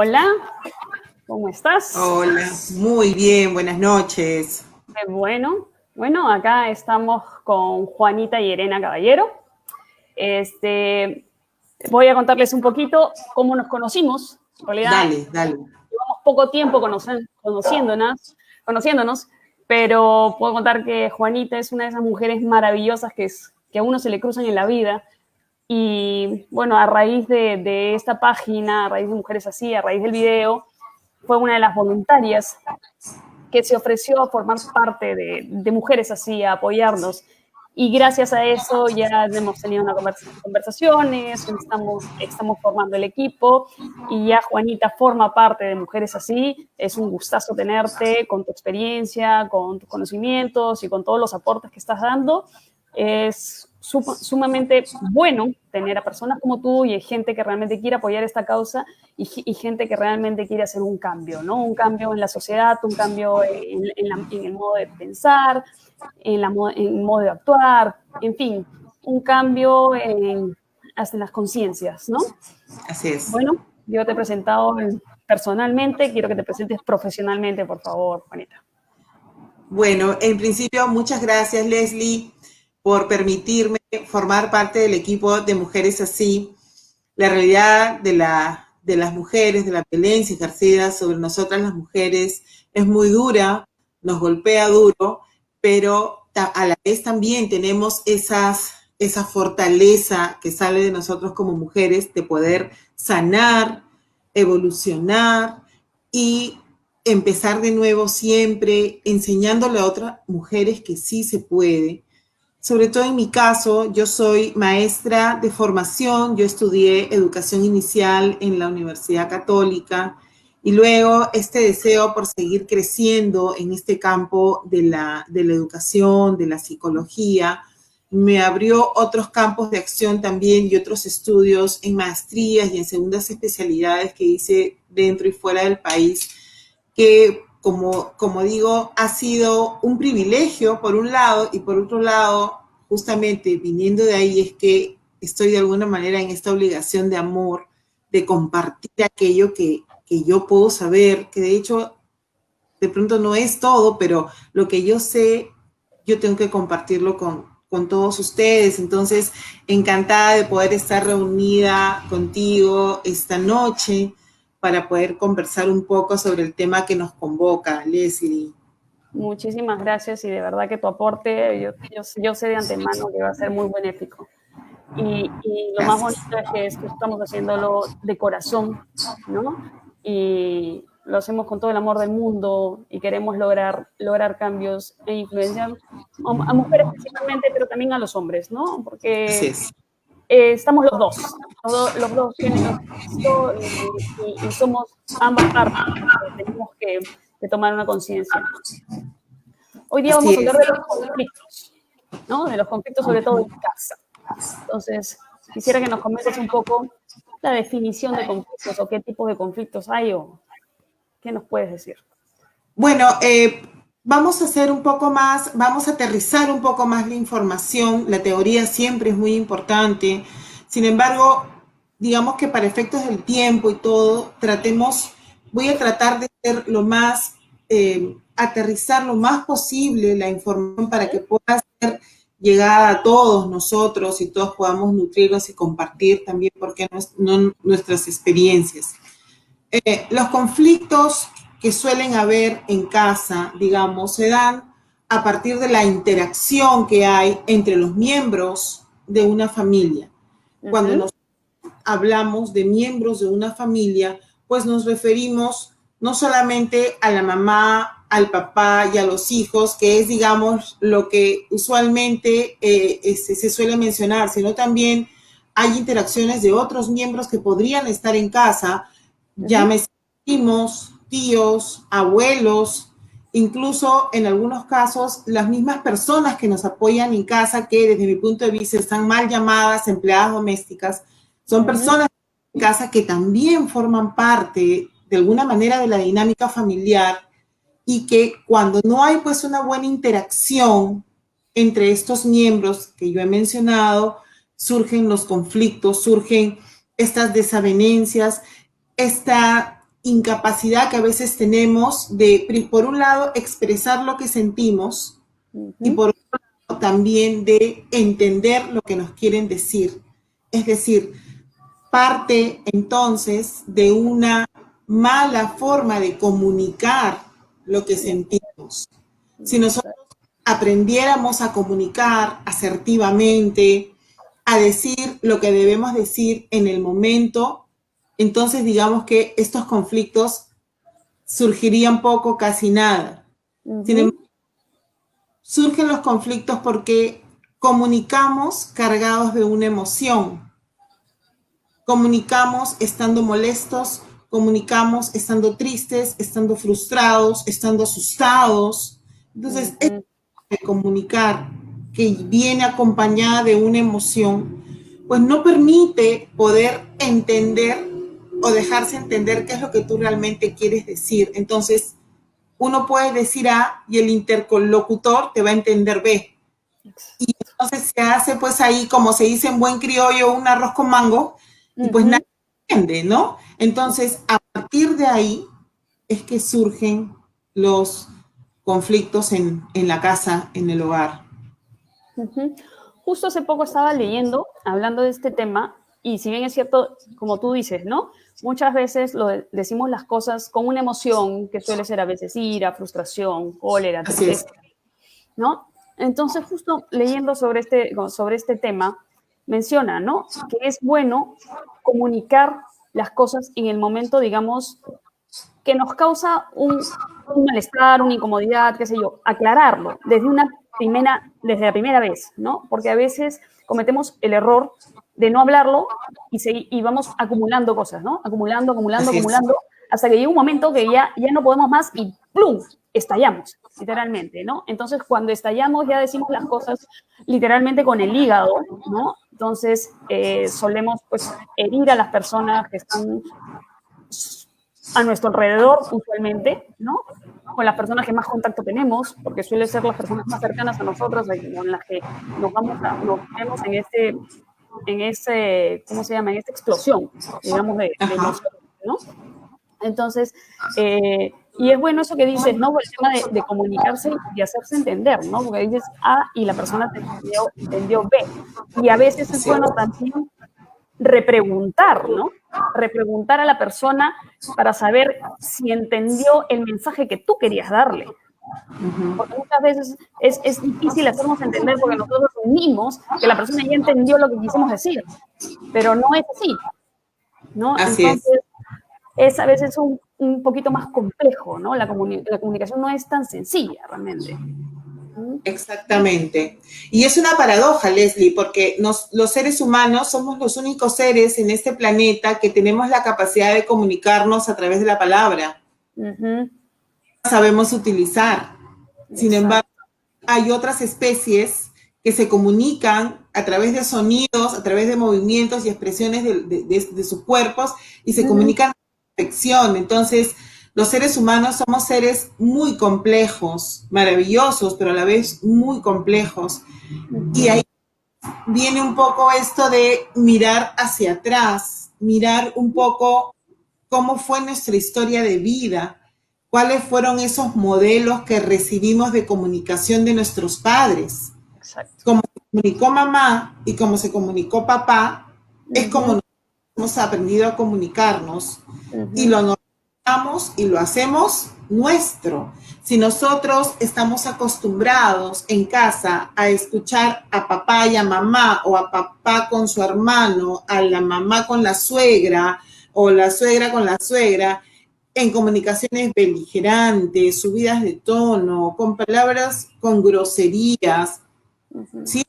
Hola, ¿cómo estás? Hola, muy bien, buenas noches. Bueno, acá estamos con Juanita y Elena Caballero. Voy a contarles un poquito cómo nos conocimos. En realidad, Dale, dale. llevamos poco tiempo conociéndonos, pero puedo contar que Juanita es una de esas mujeres maravillosas que a uno se le cruzan en la vida. Y bueno, a raíz de esta página, a raíz de Mujeres Así, a raíz del video, fue una de las voluntarias que se ofreció a formar parte de Mujeres Así, a apoyarnos. Y gracias a eso ya hemos tenido conversaciones, estamos formando el equipo y ya Juanita forma parte de Mujeres Así. Es un gustazo tenerte con tu experiencia, con tus conocimientos y con todos los aportes que estás dando. Es sumamente bueno tener a personas como tú y gente que realmente quiere apoyar esta causa y gente que realmente quiere hacer un cambio, ¿no? Un cambio en la sociedad, un cambio en el modo de pensar, en el modo de actuar, en fin, un cambio hasta en las conciencias, ¿no? Así es. Bueno, yo te he presentado personalmente, quiero que te presentes profesionalmente, por favor, Juanita. Bueno, en principio, muchas gracias, Leslie, por permitirme formar parte del equipo de Mujeres Así. La realidad de las mujeres, de la violencia ejercida sobre nosotras las mujeres es muy dura, nos golpea duro, pero a la vez también tenemos esa fortaleza que sale de nosotros como mujeres de poder sanar, evolucionar y empezar de nuevo siempre enseñándole a otras mujeres que sí se puede. Sobre todo en mi caso, yo soy maestra de formación, yo estudié educación inicial en la Universidad Católica y luego este deseo por seguir creciendo en este campo de la educación, de la psicología, me abrió otros campos de acción también y otros estudios en maestrías y en segundas especialidades que hice dentro y fuera del país, que como digo, ha sido un privilegio por un lado y por otro lado, justamente viniendo de ahí es que estoy de alguna manera en esta obligación de amor, de compartir aquello que yo puedo saber, que de hecho de pronto no es todo, pero lo que yo sé, yo tengo que compartirlo con todos ustedes. Entonces, encantada de poder estar reunida contigo esta noche para poder conversar un poco sobre el tema que nos convoca, Leslie. Muchísimas gracias y de verdad que tu aporte, yo sé de antemano que va a ser muy benéfico. Y lo más bonito Gracias. es que estamos haciéndolo de corazón, ¿no? Y lo hacemos con todo el amor del mundo y queremos lograr cambios e influenciar a mujeres principalmente, pero también a los hombres, ¿no? Así Porque es. estamos los dos géneros y somos ambas partes. Tenemos que tomar una conciencia. Hoy día Así vamos a hablar es. de los conflictos, ¿no? De los conflictos sobre todo en casa. Entonces, quisiera que nos comentes un poco la definición de conflictos o qué tipo de conflictos hay o qué nos puedes decir. Bueno, vamos a hacer un poco más, vamos a aterrizar un poco más la información. La teoría siempre es muy importante. Sin embargo, digamos que para efectos del tiempo y todo, voy a tratar de ser lo más, aterrizar lo más posible la información para que pueda ser llegada a todos nosotros y todos podamos nutrirnos y compartir también, porque no nuestras experiencias. Los conflictos que suelen haber en casa, digamos, se dan a partir de la interacción que hay entre los miembros de una familia. Cuando nos hablamos de miembros de una familia, pues nos referimos no solamente a la mamá, al papá y a los hijos, que es, digamos, lo que usualmente se suele mencionar, sino también hay interacciones de otros miembros que podrían estar en casa, llámese primos, tíos, abuelos, incluso en algunos casos las mismas personas que nos apoyan en casa, que desde mi punto de vista están mal llamadas empleadas domésticas, son personas en casa que también forman parte de alguna manera de la dinámica familiar y que cuando no hay pues una buena interacción entre estos miembros que yo he mencionado, surgen los conflictos, surgen estas desavenencias, esta incapacidad que a veces tenemos de, por un lado, expresar lo que sentimos y por otro lado también de entender lo que nos quieren decir. Es decir, parte entonces de una mala forma de comunicar lo que sentimos. Si nosotros aprendiéramos a comunicar asertivamente, a decir lo que debemos decir en el momento, entonces digamos que estos conflictos surgirían poco, casi nada. Sin embargo, surgen los conflictos porque comunicamos cargados de una emoción. Comunicamos estando molestos, comunicamos estando tristes, estando frustrados, estando asustados. Entonces, es de comunicar que viene acompañada de una emoción, pues no permite poder entender o dejarse entender qué es lo que tú realmente quieres decir. Entonces, uno puede decir A y el interlocutor te va a entender B. Y entonces se hace pues ahí, como se dice en buen criollo, un arroz con mango, y pues nadie entiende, ¿no? Entonces, a partir de ahí es que surgen los conflictos en la casa, en el hogar. Justo hace poco estaba leyendo, hablando de este tema, y si bien es cierto, como tú dices, ¿no? Muchas veces decimos las cosas con una emoción que suele ser a veces ira, frustración, cólera, tristeza, ¿no? Entonces, justo leyendo sobre este tema, menciona, ¿no? Que es bueno comunicar las cosas en el momento, digamos, que nos causa un malestar, una incomodidad, qué sé yo, aclararlo desde la primera vez, ¿no? Porque a veces cometemos el error de no hablarlo y vamos acumulando cosas, ¿no? Acumulando, hasta que llega un momento que ya no podemos más y ¡plum! Estallamos, literalmente, ¿no? Entonces, cuando estallamos ya decimos las cosas literalmente con el hígado, ¿no? Entonces, solemos, pues, herir a las personas que están a nuestro alrededor, usualmente, ¿no? Con las personas que más contacto tenemos, porque suelen ser las personas más cercanas a nosotros, con las que nos vemos en ¿cómo se llama? En esta explosión, digamos, de emociones, ¿no? Entonces, y es bueno eso que dices, ¿no? Por el tema de comunicarse y hacerse entender, ¿no? Porque dices A y la persona te entendió B. Y a veces es bueno también repreguntar, ¿no? Repreguntar a la persona para saber si entendió el mensaje que tú querías darle. Porque muchas veces es difícil hacernos entender porque nosotros asumimos que la persona ya entendió lo que quisimos decir, pero no es así, ¿no? Así Entonces, es a veces un poquito más complejo, ¿no? La comunicación no es tan sencilla realmente. Exactamente. Y es una paradoja, Leslie, porque los seres humanos somos los únicos seres en este planeta que tenemos la capacidad de comunicarnos a través de la palabra. Sabemos utilizar. Sin embargo, hay otras especies que se comunican a través de sonidos, a través de movimientos y expresiones de sus cuerpos y se comunican a la perfección. Entonces, los seres humanos somos seres muy complejos, maravillosos, pero a la vez muy complejos. Y ahí viene un poco esto de mirar hacia atrás, mirar un poco cómo fue nuestra historia de vida, cuáles fueron esos modelos que recibimos de comunicación de nuestros padres. Exacto. Como se comunicó mamá y como se comunicó papá, es como nosotros hemos aprendido a comunicarnos y lo normalizamos y lo hacemos nuestro. Si nosotros estamos acostumbrados en casa a escuchar a papá y a mamá, o a papá con su hermano, a la mamá con la suegra, o la suegra con la suegra, en comunicaciones beligerantes, subidas de tono, con palabras, con groserías, si es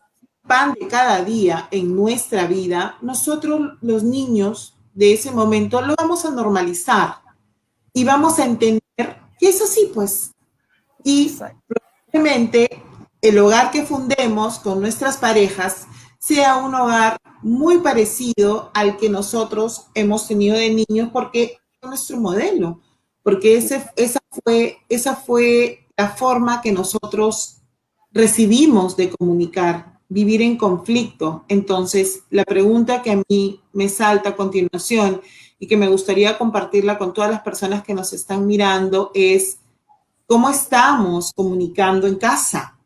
pan de cada día en nuestra vida, nosotros los niños de ese momento lo vamos a normalizar y vamos a entender que es así, pues. Y probablemente el hogar que fundemos con nuestras parejas sea un hogar muy parecido al que nosotros hemos tenido de niños, porque es nuestro modelo, porque esa fue la forma que nosotros recibimos de comunicar. vivir en conflicto. Entonces, la pregunta que a mí me salta a continuación y que me gustaría compartirla con todas las personas que nos están mirando es, ¿cómo estamos comunicando en casa?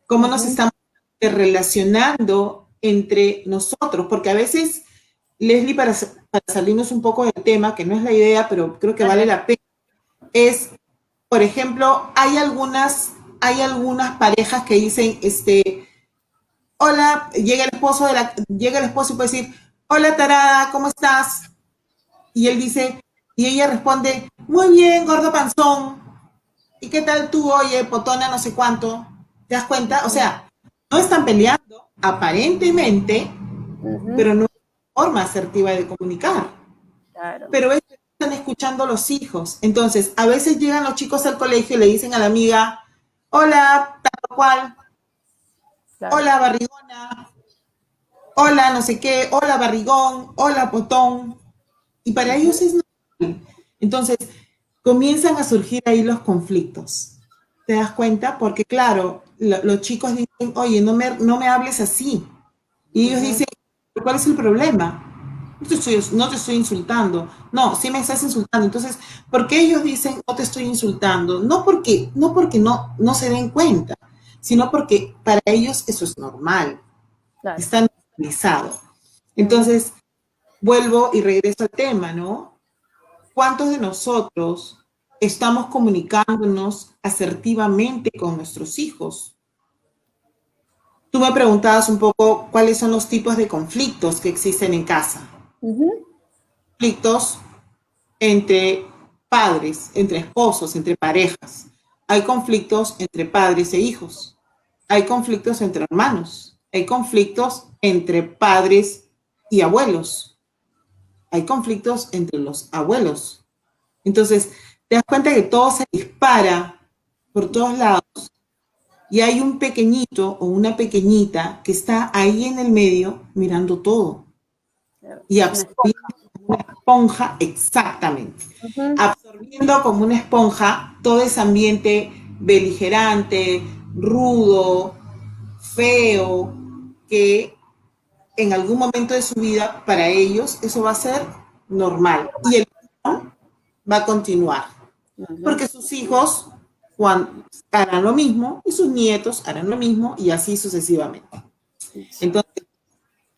¿Cómo nos estamos relacionando entre nosotros? Porque a veces, Leslie, para salirnos un poco del tema, que no es la idea, pero creo que vale la pena, es, por ejemplo, hay algunas parejas que dicen, hola, llega el esposo y puede decir, hola tarada, ¿cómo estás? Y él dice, y ella responde, muy bien, gordo panzón. ¿Y qué tal tú, oye, potona, no sé cuánto? ¿Te das cuenta? O sea, no están peleando, aparentemente, pero no es forma asertiva de comunicar. Claro. Pero están escuchando los hijos. Entonces, a veces llegan los chicos al colegio y le dicen a la amiga, hola, tal cual, Claro. hola, barrigona, hola, no sé qué, hola, barrigón, hola, potón. Y para ellos es normal. Entonces, comienzan a surgir ahí los conflictos. ¿Te das cuenta? Porque claro, los chicos dicen, oye, no me hables así. Y ellos dicen, ¿cuál es el problema? No te estoy insultando. No, sí me estás insultando. Entonces, ¿por qué ellos dicen no te estoy insultando? No porque no se den cuenta, sino porque para ellos eso es normal. Claro. Está normalizado. Entonces, vuelvo y regreso al tema, ¿no? ¿Cuántos de nosotros estamos comunicándonos asertivamente con nuestros hijos? Tú me preguntabas un poco cuáles son los tipos de conflictos que existen en casa. Conflictos entre padres, entre esposos, entre parejas. Hay conflictos entre padres e hijos. Hay conflictos entre hermanos. Hay conflictos entre padres y abuelos. Hay conflictos entre los abuelos. Entonces, te das cuenta que todo se dispara por todos lados y hay un pequeñito o una pequeñita que está ahí en el medio mirando todo y absorbiendo como una esponja, exactamente, absorbiendo como una esponja todo ese ambiente beligerante, rudo, feo, que en algún momento de su vida para ellos eso va a ser normal y el va a continuar. Porque sus hijos harán lo mismo y sus nietos harán lo mismo y así sucesivamente. Entonces,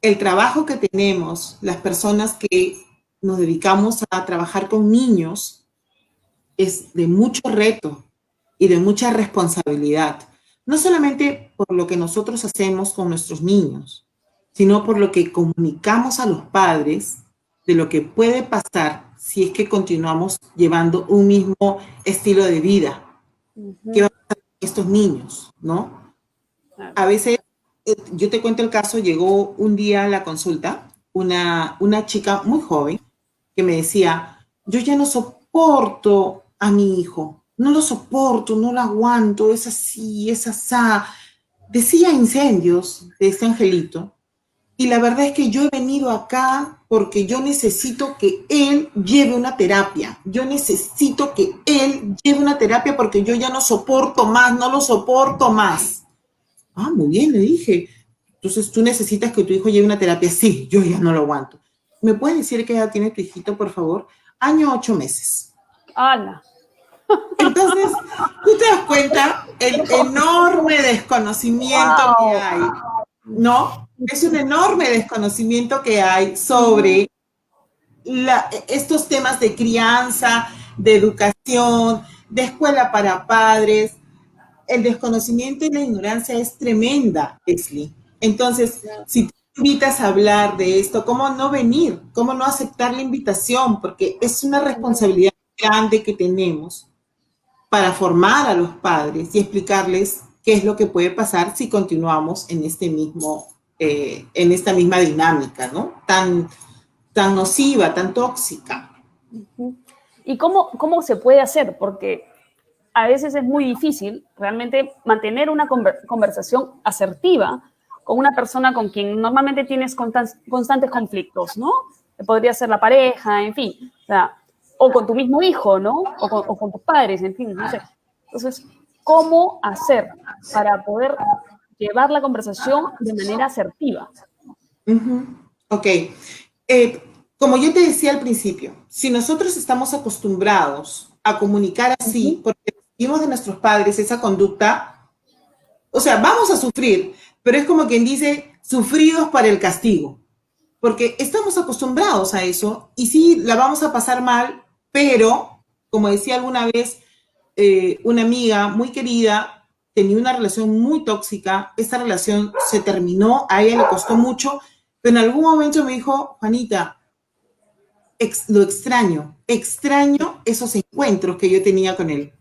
el trabajo que tenemos, las personas que nos dedicamos a trabajar con niños, es de mucho reto y de mucha responsabilidad. No solamente por lo que nosotros hacemos con nuestros niños, sino por lo que comunicamos a los padres de lo que puede pasar si es que continuamos llevando un mismo estilo de vida. ¿Qué va a pasar con estos niños? ¿No? A veces, yo te cuento el caso, llegó un día a la consulta una chica muy joven que me decía, yo ya no soporto a mi hijo, no lo soporto, no lo aguanto, es así, es asá. Decía incendios de este angelito, y la verdad es que yo he venido acá porque yo necesito que él lleve una terapia. Yo necesito que él lleve una terapia porque yo ya no soporto más, no lo soporto más. Ah, muy bien, le dije. Entonces, ¿tú necesitas que tu hijo lleve una terapia? Sí, yo ya no lo aguanto. ¿Me puedes decir qué edad tiene tu hijito, por favor? Año 8 meses. ¡Hala! Entonces, tú te das cuenta el enorme desconocimiento que ¡Wow! hay, ¿no? Es un enorme desconocimiento que hay sobre estos temas de crianza, de educación, de escuela para padres. El desconocimiento y la ignorancia es tremenda, Leslie. Entonces, si te invitas a hablar de esto, ¿cómo no venir? ¿Cómo no aceptar la invitación? Porque es una responsabilidad grande que tenemos para formar a los padres y explicarles qué es lo que puede pasar si continuamos en en esta misma dinámica, ¿no? Tan nociva, tan tóxica. ¿Y cómo se puede hacer? Porque a veces es muy difícil realmente mantener una conversación asertiva con una persona con quien normalmente tienes constantes conflictos, ¿no? Podría ser la pareja, en fin, o con tu mismo hijo, ¿no? O con tus padres, en fin, no sé. Entonces, ¿cómo hacer para poder llevar la conversación de manera asertiva. Ok. Como yo te decía al principio, si nosotros estamos acostumbrados a comunicar así, porque recibimos de nuestros padres esa conducta, o sea, vamos a sufrir, pero es como quien dice, sufridos para el castigo, porque estamos acostumbrados a eso y sí, la vamos a pasar mal, pero, como decía alguna vez una amiga muy querida, tenía una relación muy tóxica, esta relación se terminó, a ella le costó mucho, pero en algún momento me dijo, Juanita, lo extraño esos encuentros que yo tenía con él.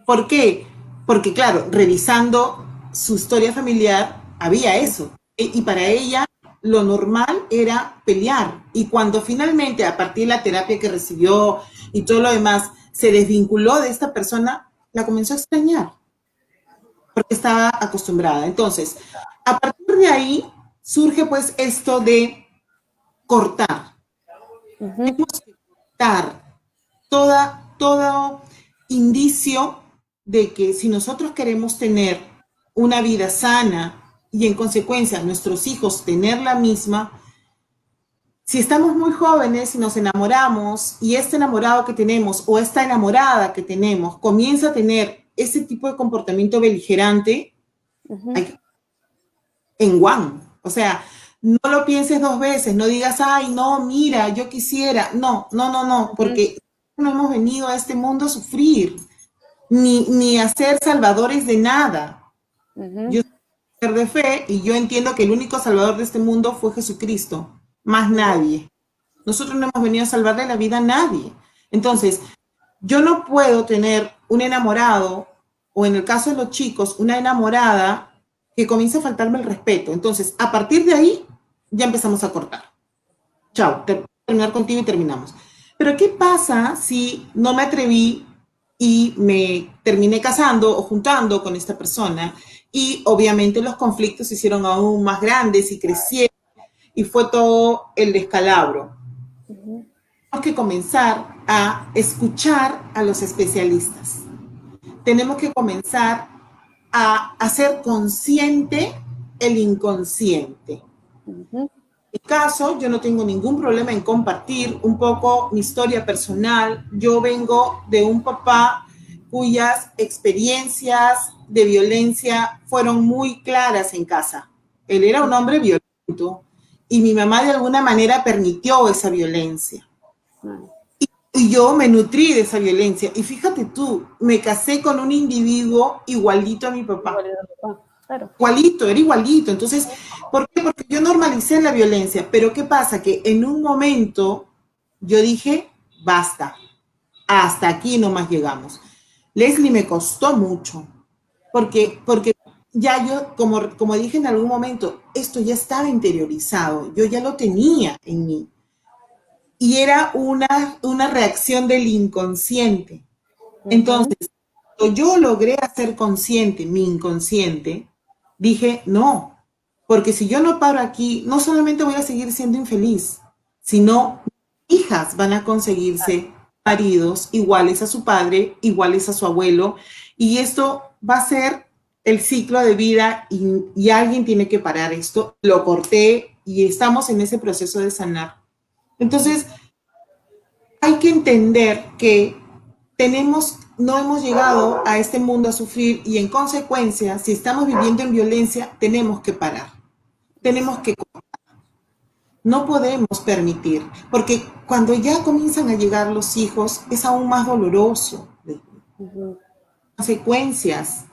¿Por qué? Porque claro, revisando su historia familiar, había eso. Y para ella lo normal era pelear. Y cuando finalmente, a partir de la terapia que recibió y todo lo demás, se desvinculó de esta persona, la comenzó a extrañar, porque estaba acostumbrada. Entonces, a partir de ahí surge pues esto de cortar. Tenemos que cortar todo indicio de que si nosotros queremos tener una vida sana y en consecuencia nuestros hijos tener la misma, si estamos muy jóvenes y nos enamoramos y este enamorado que tenemos o esta enamorada que tenemos comienza a tener ese tipo de comportamiento beligerante, en one, o sea, no lo pienses dos veces, no digas, ay, no, mira, yo quisiera, no, porque no hemos venido a este mundo a sufrir, ni a ser salvadores de nada. Yo soy mujer de fe y yo entiendo que el único salvador de este mundo fue Jesucristo, más nadie. Nosotros no hemos venido a salvarle la vida a nadie. Entonces, yo no puedo tener un enamorado, o en el caso de los chicos, una enamorada que comience a faltarme el respeto. Entonces, a partir de ahí, ya empezamos a cortar. Chao, terminar contigo y terminamos. Pero ¿qué pasa si no me atreví y me terminé casando o juntando con esta persona? Y obviamente los conflictos se hicieron aún más grandes y crecieron y fue todo el descalabro. Tenemos que comenzar a escuchar a los especialistas. Tenemos que comenzar a hacer consciente el inconsciente. En mi caso, yo no tengo ningún problema en compartir un poco mi historia personal. Yo vengo de un papá cuyas experiencias de violencia fueron muy claras en casa. Él era un hombre violento y mi mamá de alguna manera permitió esa violencia. Y yo me nutrí de esa violencia. Y fíjate tú, me casé con un individuo igualito a mi papá. Claro. Igualito, era igualito. Entonces, ¿por qué? Porque yo normalicé la violencia. Pero ¿qué pasa? Que en un momento yo dije, basta, hasta aquí nomás llegamos. Leslie, me costó mucho, porque ya yo, como dije en algún momento, esto ya estaba interiorizado, yo ya lo tenía en mí. Y era una reacción del inconsciente. Entonces, cuando yo logré hacer consciente mi inconsciente, dije, no, porque si yo no paro aquí, no solamente voy a seguir siendo infeliz, sino mis hijas van a conseguirse maridos iguales a su padre, iguales a su abuelo, y esto va a ser el ciclo de vida y alguien tiene que parar esto. Lo corté y estamos en ese proceso de sanar. Entonces, hay que entender que no hemos llegado a este mundo a sufrir y en consecuencia, si estamos viviendo en violencia, tenemos que parar, tenemos que cortar. No podemos permitir, porque cuando ya comienzan a llegar los hijos, es aún más doloroso. Consecuencias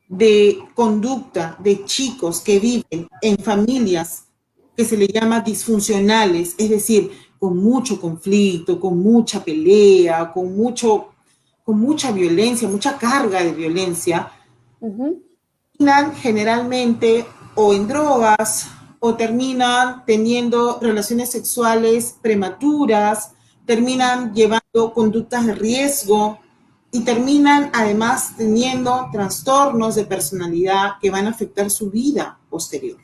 de conducta de chicos que viven en familias que se le llama disfuncionales, es decir, con mucho conflicto, con mucha pelea, con mucha violencia, mucha carga de violencia, terminan generalmente o en drogas o terminan teniendo relaciones sexuales prematuras, terminan llevando conductas de riesgo y terminan además teniendo trastornos de personalidad que van a afectar su vida posterior.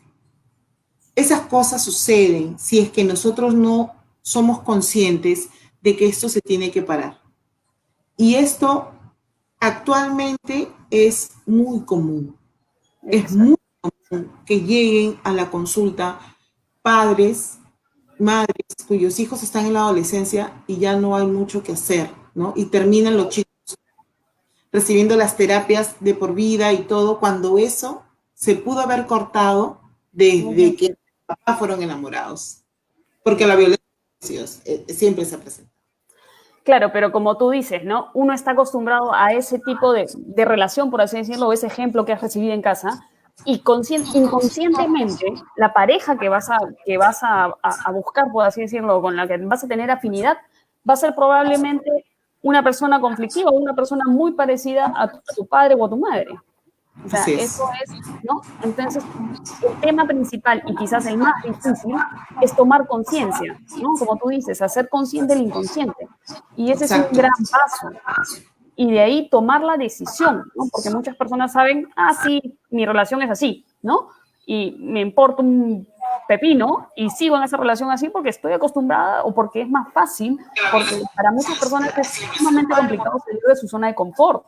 Esas cosas suceden si es que nosotros no somos conscientes de que esto se tiene que parar. Y esto actualmente es muy común. Es Exacto. muy común que lleguen a la consulta padres, madres cuyos hijos están en la adolescencia y ya no hay mucho que hacer, ¿no? Y terminan los chicos recibiendo las terapias de por vida y todo, cuando eso se pudo haber cortado Ujú. desde que los papás fueron enamorados. Porque la violencia siempre se presenta. Claro, pero como tú dices, ¿no? Uno está acostumbrado a ese tipo de relación, por así decirlo, o ese ejemplo que has recibido en casa, y inconscientemente la pareja que vas a buscar, por así decirlo, con la que vas a tener afinidad, va a ser probablemente una persona conflictiva, una persona muy parecida a tu padre o a tu madre. O sea, Así es. eso es, ¿no? Entonces, el tema principal y quizás el más difícil es tomar conciencia, ¿no? Como tú dices, hacer consciente el inconsciente. Y ese es un Exacto. gran paso. Y de ahí tomar la decisión, ¿no? Porque muchas personas saben, ah, sí, mi relación es así, ¿no? Y me importa un pepino y sigo en esa relación así porque estoy acostumbrada o porque es más fácil, porque para muchas personas es sumamente complicado salir de su zona de confort.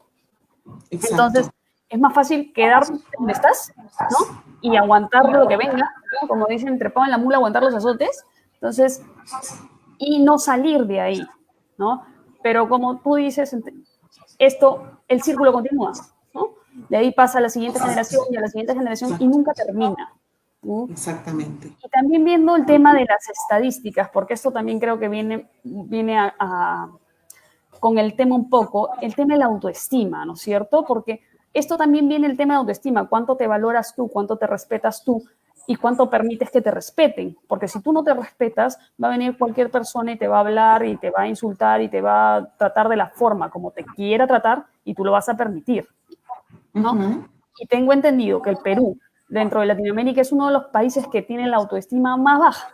Entonces, Exacto. es más fácil quedarte donde estás, ¿no? Y aguantar lo que venga, ¿no? Como dicen, trepado en la mula, aguantar los azotes. Entonces, y no salir de ahí, ¿no? Pero como tú dices, esto, el círculo continúa, ¿no? De ahí pasa a la siguiente generación y a la siguiente generación y nunca termina, ¿no? Exactamente. Y también viendo el tema de las estadísticas, porque esto también creo que viene con el tema un poco, el tema de la autoestima, ¿no es cierto? Porque esto también viene el tema de autoestima, cuánto te valoras tú, cuánto te respetas tú y cuánto permites que te respeten, porque si tú no te respetas, va a venir cualquier persona y te va a hablar y te va a insultar y te va a tratar de la forma como te quiera tratar y tú lo vas a permitir, ¿no? Ujú. Y tengo entendido que el Perú, dentro de Latinoamérica, es uno de los países que tiene la autoestima más baja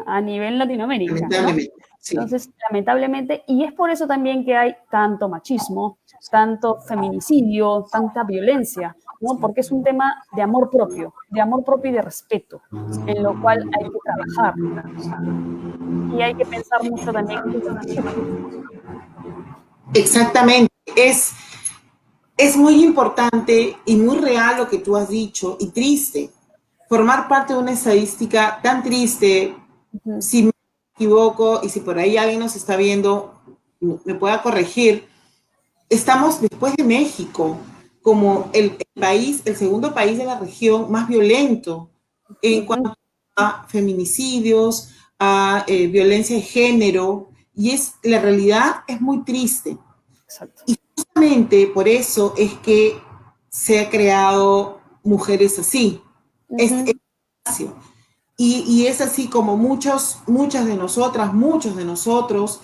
a nivel Latinoamérica, ¿no? Lamentablemente, sí. Entonces, lamentablemente, y es por eso también que hay tanto machismo, tanto feminicidio, tanta violencia, ¿no? Porque es un tema de amor propio y de respeto, en lo cual hay que trabajar y hay que pensar mucho también en tus hijos. Exactamente. Es muy importante y muy real lo que tú has dicho y triste. Formar parte de una estadística tan triste, Ujú. si me equivoco y si por ahí alguien nos está viendo, me pueda corregir, estamos después de México como el país, el segundo país de la región más violento en Ujú. cuanto a feminicidios, a violencia de género, y la realidad es muy triste. Exacto. Y justamente por eso es que se ha creado Mujeres Así, este Ujú. espacio. Y es así como muchas de nosotras, muchos de nosotros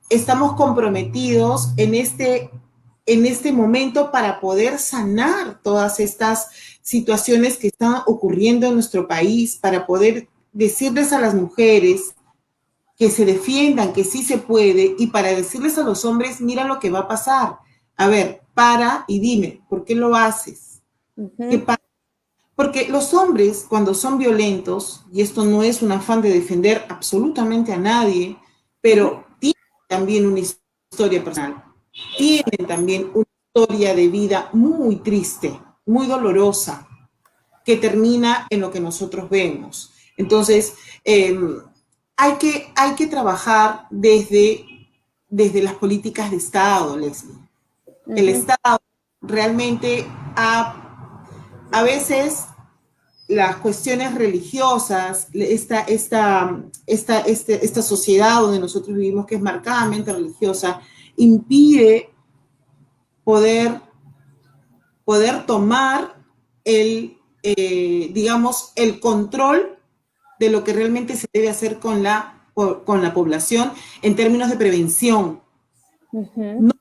estamos comprometidos en este momento para poder sanar todas estas situaciones que están ocurriendo en nuestro país, para poder decirles a las mujeres que se defiendan, que sí se puede, y para decirles a los hombres, mira lo que va a pasar. A ver, para y dime, ¿por qué lo haces? ¿Qué Ujú. pasa? Porque los hombres, cuando son violentos, y esto no es un afán de defender absolutamente a nadie, Ujú. pero tienen también una historia personal, tienen Exacto. también una historia de vida muy triste, muy dolorosa, que termina en lo que nosotros vemos. Entonces, hay que trabajar desde las políticas de Estado, Leslie. El Ujú. Estado realmente a veces las cuestiones religiosas, esta sociedad donde nosotros vivimos, que es marcadamente religiosa, impide poder, poder tomar digamos, el control de lo que realmente se debe hacer con la población en términos de prevención. Ujú. No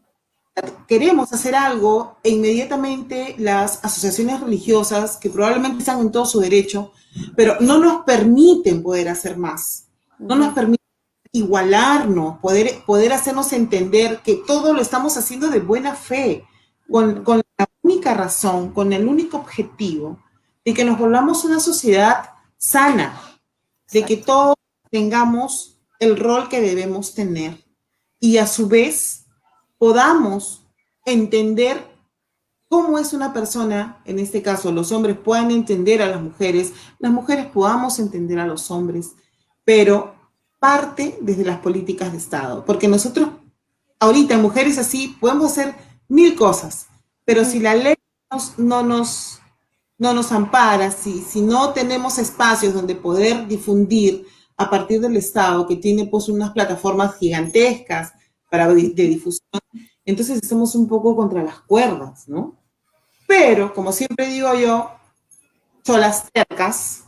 queremos hacer algo e inmediatamente las asociaciones religiosas, que probablemente están en todo su derecho, pero no nos permiten poder hacer más, no nos Ujú. permiten igualarnos, poder hacernos entender que todo lo estamos haciendo de buena fe, Ujú. con la única razón, con el único objetivo de que nos volvamos una sociedad sana, de que Exacto. todos tengamos el rol que debemos tener y a su vez podamos entender cómo es una persona, en este caso los hombres puedan entender a las mujeres podamos entender a los hombres, pero parte desde las políticas de Estado, porque nosotros ahorita mujeres así podemos hacer mil cosas, pero si la ley no nos ampara, si no tenemos espacios donde poder difundir a partir del Estado, que tiene pues unas plataformas gigantescas de difusión, entonces estamos un poco contra las cuerdas, ¿no? Pero, como siempre digo yo, cholas tercas,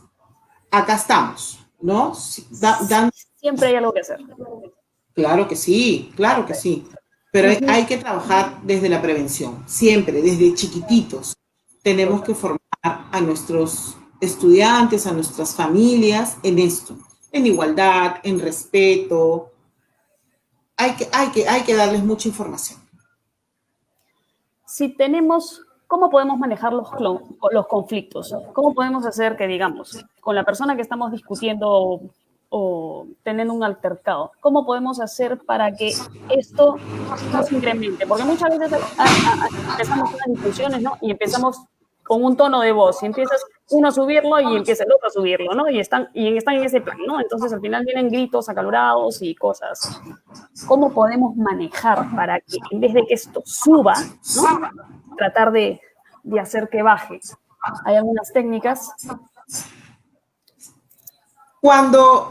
acá estamos, ¿no? Siempre hay algo que hacer. Claro que sí. Pero hay que trabajar desde la prevención, siempre, desde chiquititos. Tenemos que formar a nuestros estudiantes, a nuestras familias en esto, en igualdad, en respeto. Hay que darles mucha información. Si tenemos, ¿cómo podemos manejar los conflictos? ¿Cómo podemos hacer que, digamos, con la persona que estamos discutiendo o teniendo un altercado, cómo podemos hacer para que esto no se incremente? Porque muchas veces empezamos unas discusiones, ¿no? Y empezamos con un tono de voz, y empiezas uno a subirlo y empieza el otro a subirlo, ¿no? Y están en ese plan, ¿no? Entonces al final vienen gritos acalorados y cosas. ¿Cómo podemos manejar para que en vez de que esto suba, ¿no? Tratar de hacer que baje? ¿Hay algunas técnicas?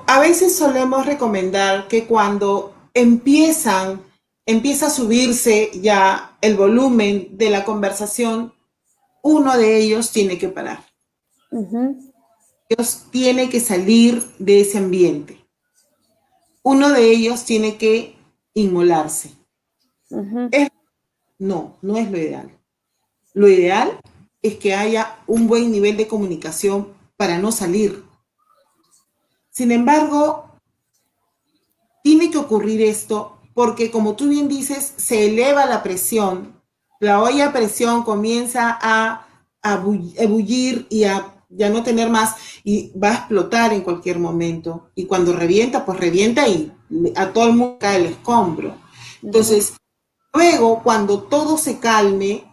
A veces solemos recomendar que cuando empieza a subirse ya el volumen de la conversación, uno de ellos tiene que parar. Ellos tiene que salir de ese ambiente. Uno de ellos tiene que inmolarse. No es lo ideal. Lo ideal es que haya un buen nivel de comunicación para no salir. Sin embargo, tiene que ocurrir esto porque, como tú bien dices, se eleva la presión. La olla a presión comienza a ebullir y a ya no tener más y va a explotar en cualquier momento. Y cuando revienta, pues revienta y a todo el mundo cae el escombro. Entonces, luego, cuando todo se calme,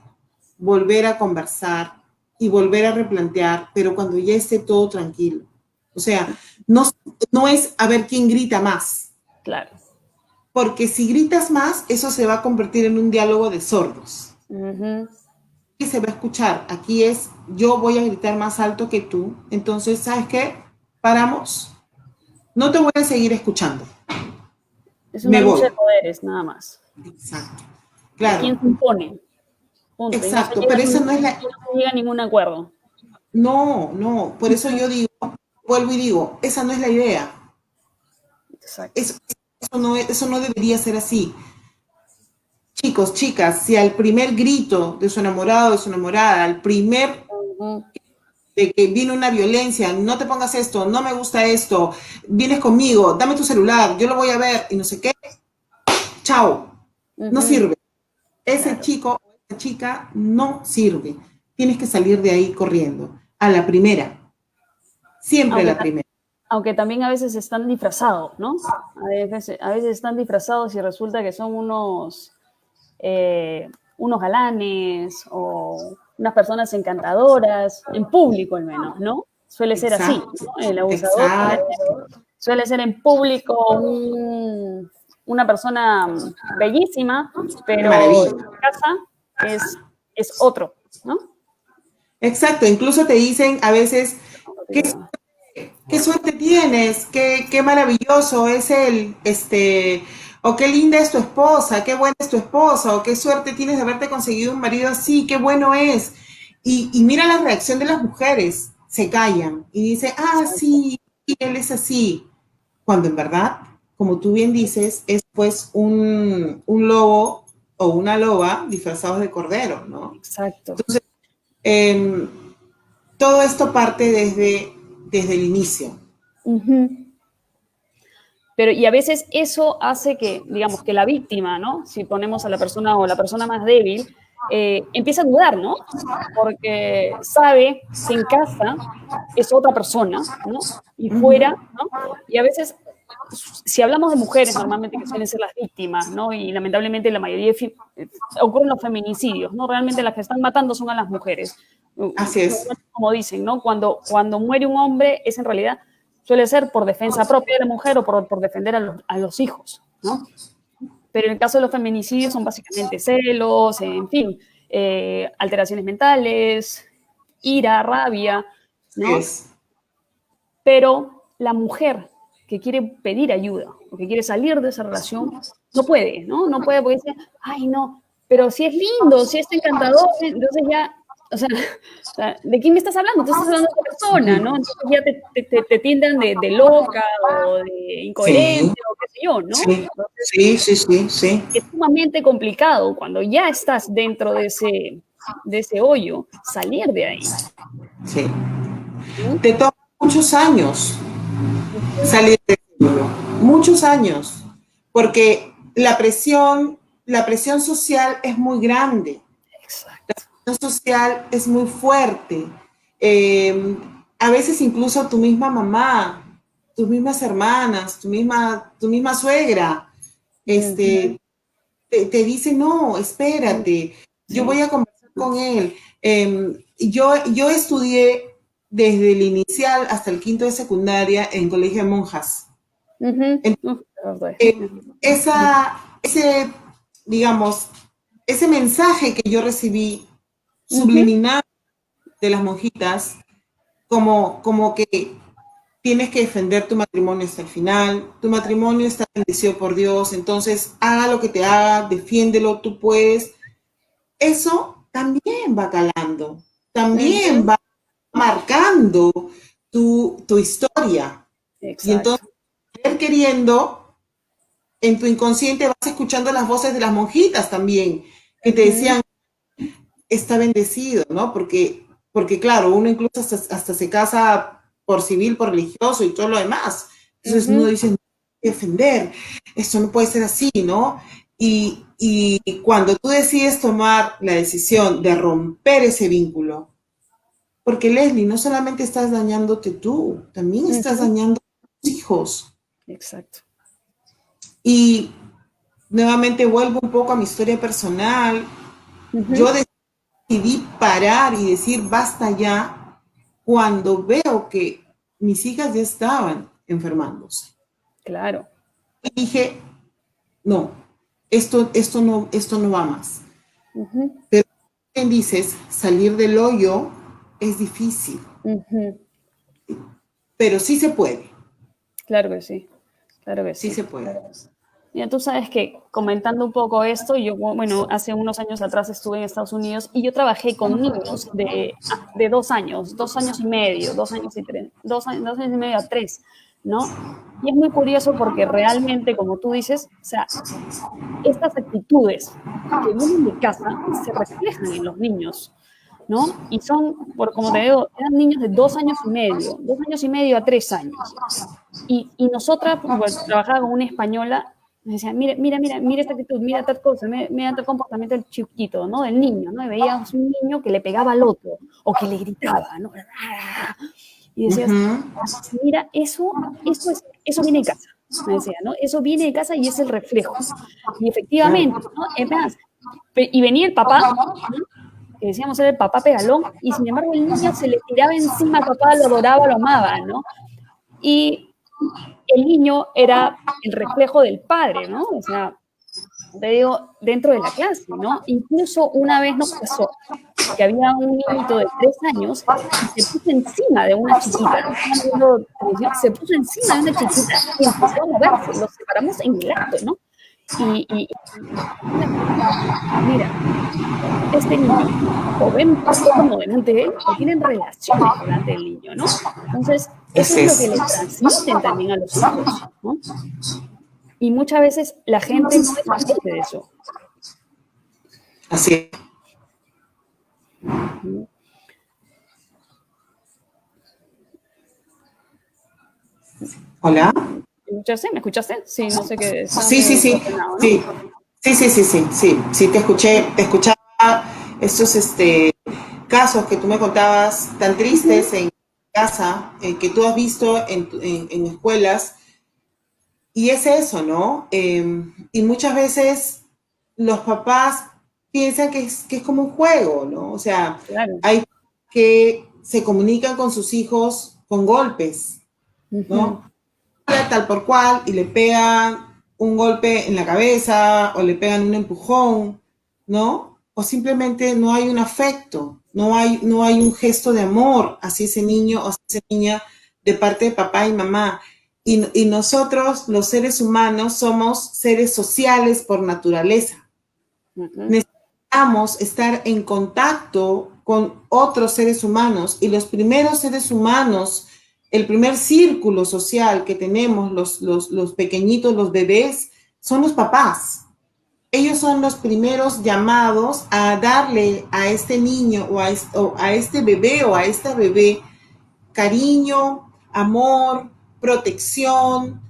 volver a conversar y volver a replantear, pero cuando ya esté todo tranquilo. O sea, no es a ver quién grita más. Claro. Porque si gritas más, eso se va a convertir en un diálogo de sordos. ¿Qué se va a escuchar? Aquí es, yo voy a gritar más alto que tú. Entonces, ¿sabes qué? Paramos. No te voy a seguir escuchando. Es una lucha de poderes, nada más. Exacto. Claro. ¿Quién se impone? Punto. Exacto, pero eso no es la... No llega a ningún acuerdo. No, por eso yo digo, vuelvo y digo, esa no es la idea. Exacto. Eso no debería ser así. Chicos, chicas, si al primer grito de su enamorado o de su enamorada, al primer de que viene una violencia, no te pongas esto, no me gusta esto, vienes conmigo, dame tu celular, yo lo voy a ver y no sé qué, chao, no sirve. Ese chico o esa chica no sirve. Tienes que salir de ahí corriendo. A la primera. Siempre a la primera. Aunque también a veces están disfrazados, ¿no? A veces están disfrazados y resulta que son unos galanes o unas personas encantadoras, en público al menos, ¿no? Suele ser así, ¿no? El abusador suele ser en público una persona bellísima, pero en casa es otro, ¿no? Exacto, incluso te dicen a veces, qué suerte tienes, qué maravilloso es o qué linda es tu esposa, qué buena es tu esposa, o qué suerte tienes de haberte conseguido un marido así, qué bueno es. Y mira la reacción de las mujeres, se callan y dicen, sí, él es así. Cuando en verdad, como tú bien dices, es pues un lobo o una loba disfrazados de cordero, ¿no? Exacto. Entonces, todo esto parte desde el inicio. Pero, y a veces eso hace que, digamos, que la víctima, ¿no? Si ponemos a la persona o la persona más débil, empieza a dudar, ¿no? Porque sabe que en casa es otra persona, ¿no? Y fuera, ¿no? Y a veces si hablamos de mujeres normalmente que suelen ser las víctimas, ¿no? Y lamentablemente la mayoría ocurren los feminicidios, ¿no? Realmente las que están matando son a las mujeres. Así es. Como dicen, ¿no? Cuando muere un hombre es en realidad, suele ser por defensa propia de la mujer o por defender a los hijos, ¿no? Pero en el caso de los feminicidios son básicamente celos, en fin, alteraciones mentales, ira, rabia, ¿no? Es. Pero la mujer que quiere pedir ayuda o que quiere salir de esa relación no puede, ¿no? No puede porque dice, ay, no, pero si es lindo, si es encantador, entonces ya, o sea, ¿de quién me estás hablando? Tú estás hablando de otra persona, ¿no? Entonces ya te tildan de loca o de incoherente Sí, o qué sé yo, ¿no? sí, Entonces, sí. es sumamente complicado cuando ya estás dentro de ese hoyo, salir de ahí. Sí. ¿Sí? Te toma muchos años salir de ese hoyo, muchos años, porque la presión social es muy grande, Exacto. la presión social es muy fuerte. A veces incluso tu misma mamá, tus mismas hermanas, tu misma suegra, este, te dice, no, espérate, yo voy a conversar con él. Yo estudié desde el inicial hasta el quinto de secundaria en colegio de monjas. Eh, ese, digamos, ese mensaje que yo recibí subliminal de las monjitas, como que tienes que defender tu matrimonio hasta el final, tu matrimonio está bendecido por Dios, entonces haga lo que te haga, defiéndelo, tú puedes. Eso también va calando, también va marcando tu historia. Y Exacto. entonces, queriendo, en tu inconsciente vas escuchando las voces de las monjitas también, que te decían, está bendecido, ¿no? Porque claro, uno incluso hasta se casa por civil, por religioso y todo lo demás. Entonces uno dice, no, defender, esto no puede ser así, ¿no? Y cuando tú decides tomar la decisión de romper ese vínculo, porque Leslie, no solamente estás dañándote tú, también estás dañando a tus hijos. Exacto. Y nuevamente vuelvo un poco a mi historia personal. Yo decidí parar y decir basta ya cuando veo que mis hijas ya estaban enfermándose. Claro. Y dije, no, esto no va más. Pero como dices, salir del hoyo es difícil, pero sí se puede. Claro que sí. Claro que Sí sí. se puede. Mira, tú sabes que comentando un poco esto, yo, bueno, hace unos años atrás estuve en Estados Unidos y yo trabajé con niños de 2 años, 2 años y medio, 2 años y 3, 2 años y medio a 3, ¿no? Y es muy curioso porque realmente, como tú dices, o sea, estas actitudes que vienen de casa se reflejan en los niños, ¿no? Y son, como te digo, eran niños de 2 años y medio a 3 años. Y nosotras, pues, trabajaba con una española, me decía, mira esta actitud, mira tal cosa, mira tal comportamiento del chiquito, ¿no? Del niño, ¿no? Y veíamos un niño que le pegaba al otro, o que le gritaba, ¿no? Y decías, mira, eso viene de casa, me decía, ¿no? Eso viene de casa y es el reflejo. Y efectivamente, ¿no? Es más, y venía el papá, ¿no? Que decíamos era el papá pegalón, y sin embargo el niño se le tiraba encima al papá, lo adoraba, lo amaba, ¿no? Y el niño era el reflejo del padre, ¿no? O sea, te digo, dentro de la clase, ¿no? Incluso una vez nos pasó que había un niñito de 3 años y se puso encima de una chiquita, se puso encima de una chiquita y empezó a moverse, los separamos en el acto, ¿no? Y mira, este niño o ven como delante de él o tienen relaciones delante del niño, ¿no? Entonces, eso es lo que le transmiten también a los hijos, ¿no? Y muchas veces la gente no es consciente de eso. Así es. Hola. ¿Me escuchaste? Sí, no sé qué. Sí, ¿No? Sí, te escuchaba estos casos que tú me contabas tan tristes en casa, que tú has visto en escuelas, y es eso, ¿no? Y muchas veces los papás piensan que es como un juego, ¿no? O sea, Claro. hay que se comunican con sus hijos con golpes, Ujú, ¿no? Tal por cual y le pegan un golpe en la cabeza o le pegan un empujón, ¿no? O simplemente no hay un afecto, no hay un gesto de amor hacia ese niño o hacia esa niña de parte de papá y mamá. Y nosotros, los seres humanos, somos seres sociales por naturaleza. ujú, Necesitamos estar en contacto con otros seres humanos y los primeros seres humanos, el primer círculo social que tenemos, los pequeñitos, los bebés, son los papás. Ellos son los primeros llamados a darle a este niño o a este bebé o a esta bebé cariño, amor, protección,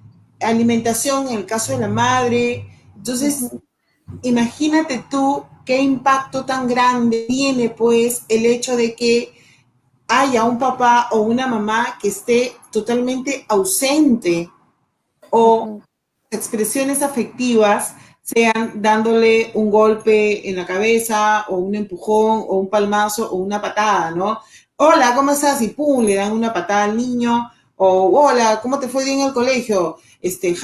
alimentación en el caso de la madre. Entonces, ujú. imagínate tú qué impacto tan grande tiene pues el hecho de que haya un papá o una mamá que esté totalmente ausente o Ujú, expresiones afectivas sean dándole un golpe en la cabeza o un empujón o un palmazo o una patada, ¿no? Hola, ¿cómo estás? Y pum, le dan una patada al niño o hola, ¿cómo te fue bien en el colegio?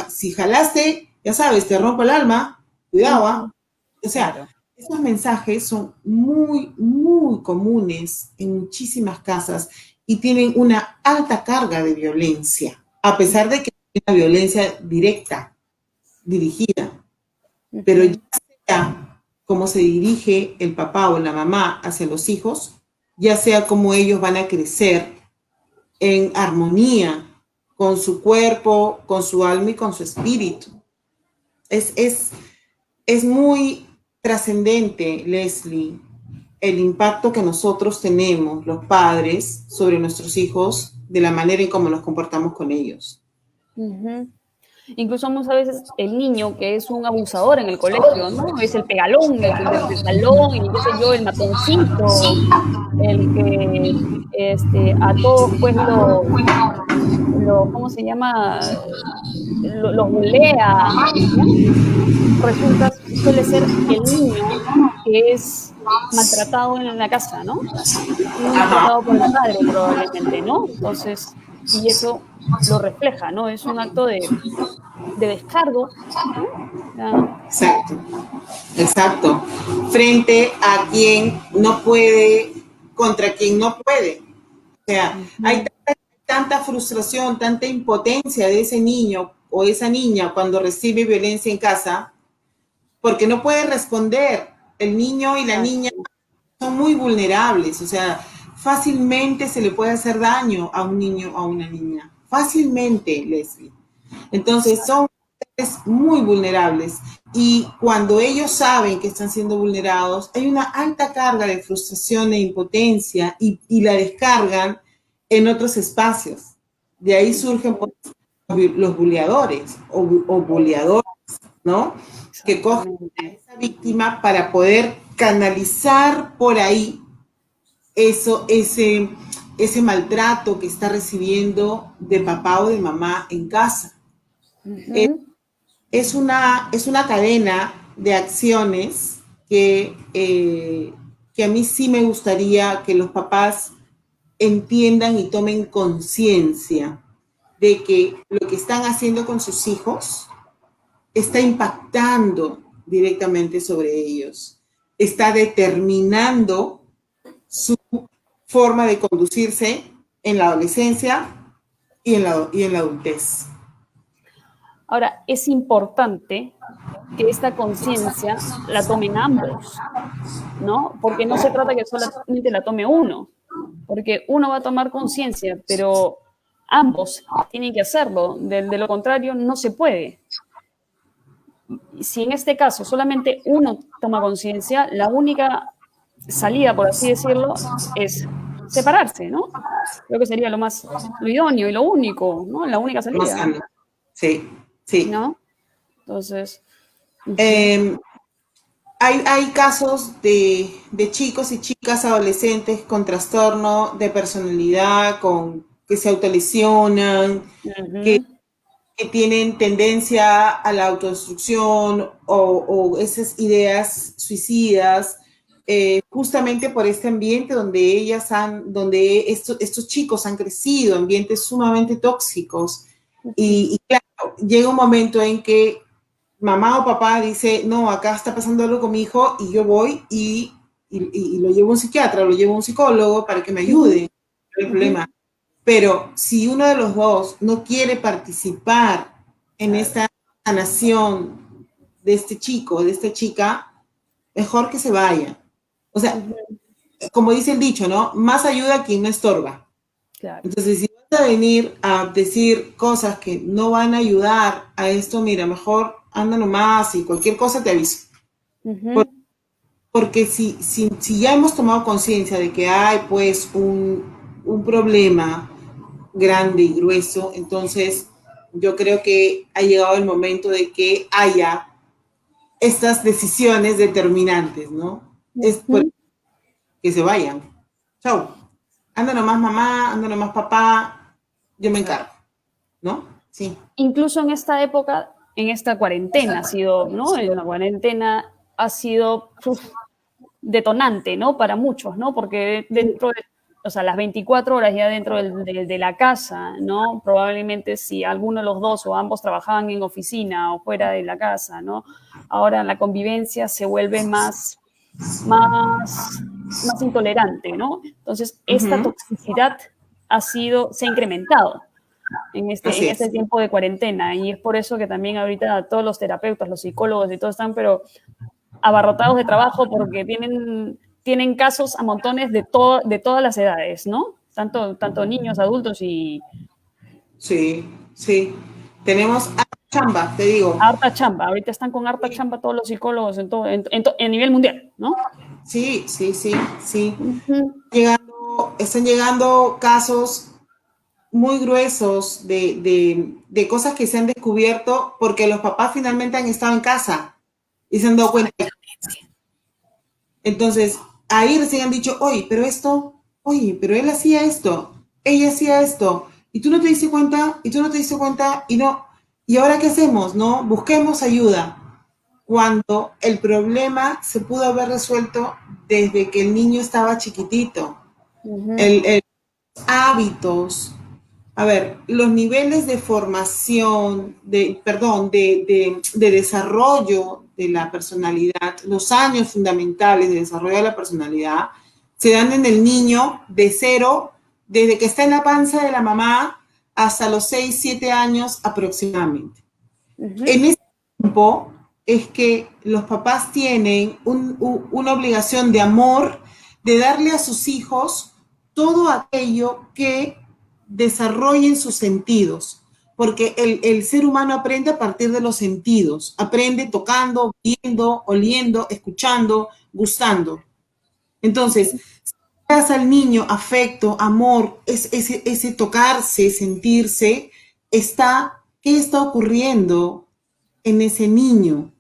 Si jalaste, ya sabes, te rompo el alma, cuidado, ujú. ¿ah? O sea, Claro. esos mensajes son muy, muy comunes en muchísimas casas y tienen una alta carga de violencia, a pesar de que es una violencia directa, dirigida, pero ya Ujú. sea cómo se dirige el papá o la mamá hacia los hijos, ya sea cómo ellos van a crecer en armonía con su cuerpo, con su alma y con su espíritu. Es, es, es muy trascendente, Leslie, el impacto que nosotros tenemos, los padres, sobre nuestros hijos, de la manera en cómo nos comportamos con ellos. Ujú. Incluso muchas veces el niño que es un abusador en el colegio, ¿no? Es el pegalón, el del salón, y qué sé yo, el matoncito, el que a todos pues ¿cómo se llama? Los bulea, ¿no? Resulta, suele ser el niño que es maltratado en la casa, ¿no? Muy Ajá. maltratado por el padre probablemente, ¿no? Entonces, y eso lo refleja, ¿no? Es un acto de descargo, ¿no? Ya, Exacto, exacto. Frente a quien no puede, contra quien no puede. O sea, hay ujú, tanta frustración, tanta impotencia de ese niño o esa niña cuando recibe violencia en casa, porque no puede responder. El niño y la niña exacto. son muy vulnerables, o sea, fácilmente se le puede hacer daño a un niño o a una niña. Fácilmente, Leslie. Entonces son muy vulnerables y cuando ellos saben que están siendo vulnerados, hay una alta carga de frustración e impotencia y la descargan en otros espacios. De ahí surgen pues, los buleadores o buleadores, ¿no? Que cogen a Exactamente. esa víctima para poder canalizar por ahí eso, ese maltrato que está recibiendo de papá o de mamá en casa. Ujú, Es una cadena de acciones que a mí sí me gustaría que los papás entiendan y tomen conciencia de que lo que están haciendo con sus hijos está impactando directamente sobre ellos, está determinando su forma de conducirse en la adolescencia y en la adultez. Ahora, es importante que esta conciencia la tomen ambos, ¿no? Porque no se trata que solamente la tome uno, porque uno va a tomar conciencia, pero ambos tienen que hacerlo, de lo contrario no se puede. Si en este caso solamente uno toma conciencia, la única salida, por así decirlo, es separarse, ¿no? Creo que sería lo idóneo y lo único, ¿no? La única Más salida, sano. Sí, sí. ¿no? Entonces, ujú, Eh, hay casos de chicos y chicas adolescentes con trastorno de personalidad, con, que se autolesionan, que ujú, que tienen tendencia a la autodestrucción o esas ideas suicidas, justamente por este ambiente donde estos chicos han crecido, ambientes sumamente tóxicos. Y claro, llega un momento en que mamá o papá dice, no, acá está pasando algo con mi hijo y yo voy y lo llevo a un psiquiatra, lo llevo a un psicólogo para que me ayude. No hay problema. Pero si uno de los dos no quiere participar en esta sanación de este chico, de esta chica, mejor que se vaya. O sea, como dice el dicho, ¿no? Más ayuda a quien no estorba. Claro. Entonces, si vas a venir a decir cosas que no van a ayudar a esto, mira, mejor anda nomás y cualquier cosa te aviso. Porque si ya hemos tomado conciencia de que hay pues un problema grande y grueso, entonces yo creo que ha llegado el momento de que haya estas decisiones determinantes, ¿no? Es por que se vayan. Chau. Anda nomás mamá, anda nomás papá, yo me encargo, ¿no? Sí. Incluso en esta época, en esta cuarentena ha sido, ¿no? En la cuarentena ha sido detonante, ¿no? Para muchos, ¿no? Porque dentro de, o sea, las 24 horas ya dentro de la casa, ¿no? Probablemente si alguno de los dos o ambos trabajaban en oficina o fuera de la casa, ¿no? Ahora la convivencia se vuelve más intolerante, ¿no? Entonces, esta toxicidad se ha incrementado en este tiempo de cuarentena y es por eso que también ahorita todos los terapeutas, los psicólogos y todos están, pero abarrotados de trabajo porque tienen casos a montones de todas las edades, ¿no? Tanto niños, adultos y... Sí, sí. Tenemos harta chamba, te digo. Harta chamba. Ahorita están con harta chamba todos los psicólogos a nivel mundial, ¿no? Sí. Están llegando casos muy gruesos de cosas que se han descubierto porque los papás finalmente han estado en casa y se han dado cuenta. Entonces, ahí recién han dicho, oye, pero él hacía esto, ella hacía esto, y tú no te diste cuenta, y no, ¿y ahora qué hacemos? No, busquemos ayuda. Cuando el problema se pudo haber resuelto desde que el niño estaba chiquitito. El hábitos, a ver, los niveles de formación, de desarrollo de la personalidad, los años fundamentales de desarrollo de la personalidad, se dan en el niño de cero, desde que está en la panza de la mamá hasta los 6, 7 años aproximadamente. En ese tiempo es que los papás tienen una obligación de amor, de darle a sus hijos todo aquello que desarrollen sus sentidos, porque el ser humano aprende a partir de los sentidos, aprende tocando, viendo, oliendo, escuchando, gustando. Entonces, si das al niño afecto, amor, ese tocarse, sentirse, ¿qué está ocurriendo en ese niño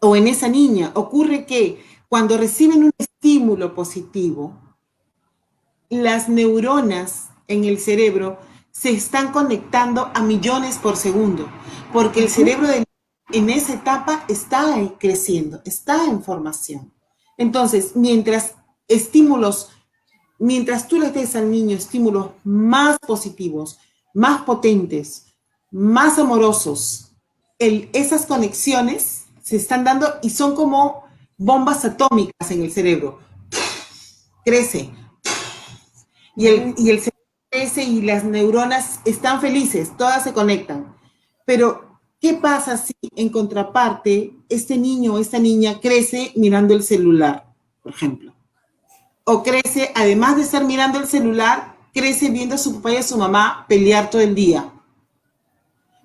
o en esa niña? Ocurre que cuando reciben un estímulo positivo, las neuronas en el cerebro se están conectando a millones por segundo, porque el cerebro en esa etapa está creciendo, está en formación. Entonces, mientras tú le des al niño estímulos más positivos, más potentes, más amorosos, esas conexiones se están dando y son como bombas atómicas en el cerebro. Crece. Y el cerebro crece y las neuronas están felices, todas se conectan. Pero, ¿qué pasa si en contraparte este niño o esta niña crece mirando el celular, por ejemplo? O crece, además de estar mirando el celular, crece viendo a su papá y a su mamá pelear todo el día.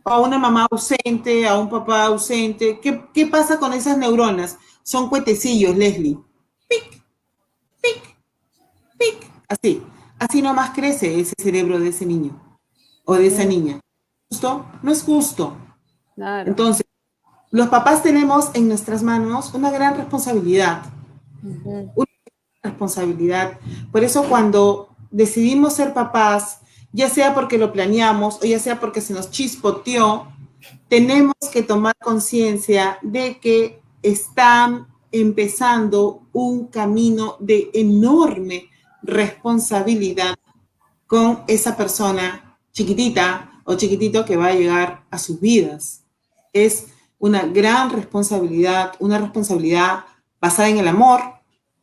O a una mamá ausente, a un papá ausente. ¿Qué pasa con esas neuronas? Son cuetecillos, Leslie. Pic, pic, pic. Así nomás crece ese cerebro de ese niño o de esa niña. ¿Justo? No es justo. Claro. Entonces, los papás tenemos en nuestras manos una gran responsabilidad. Una responsabilidad. Por eso cuando decidimos ser papás, ya sea porque lo planeamos o ya sea porque se nos chispoteó, tenemos que tomar conciencia de que están empezando un camino de enorme responsabilidad con esa persona chiquitita o chiquitito que va a llegar a sus vidas. Es una gran responsabilidad, una responsabilidad basada en el amor,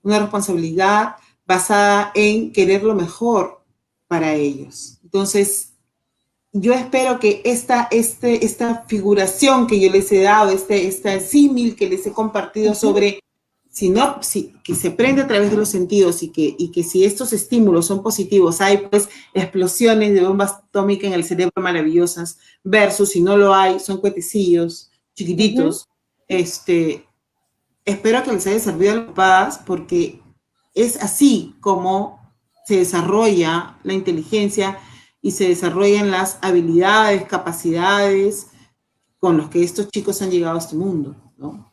una responsabilidad basada en querer lo mejor para ellos. Entonces, yo espero que esta figuración que yo les he dado, este símil que les he compartido sobre que se prende a través de los sentidos y que si estos estímulos son positivos, hay pues explosiones de bombas atómicas en el cerebro maravillosas, versus si no lo hay, son cuetecillos chiquititos. Espero que les haya servido a los papás porque es así como se desarrolla la inteligencia y se desarrollan las habilidades, capacidades con los que estos chicos han llegado a este mundo, ¿no?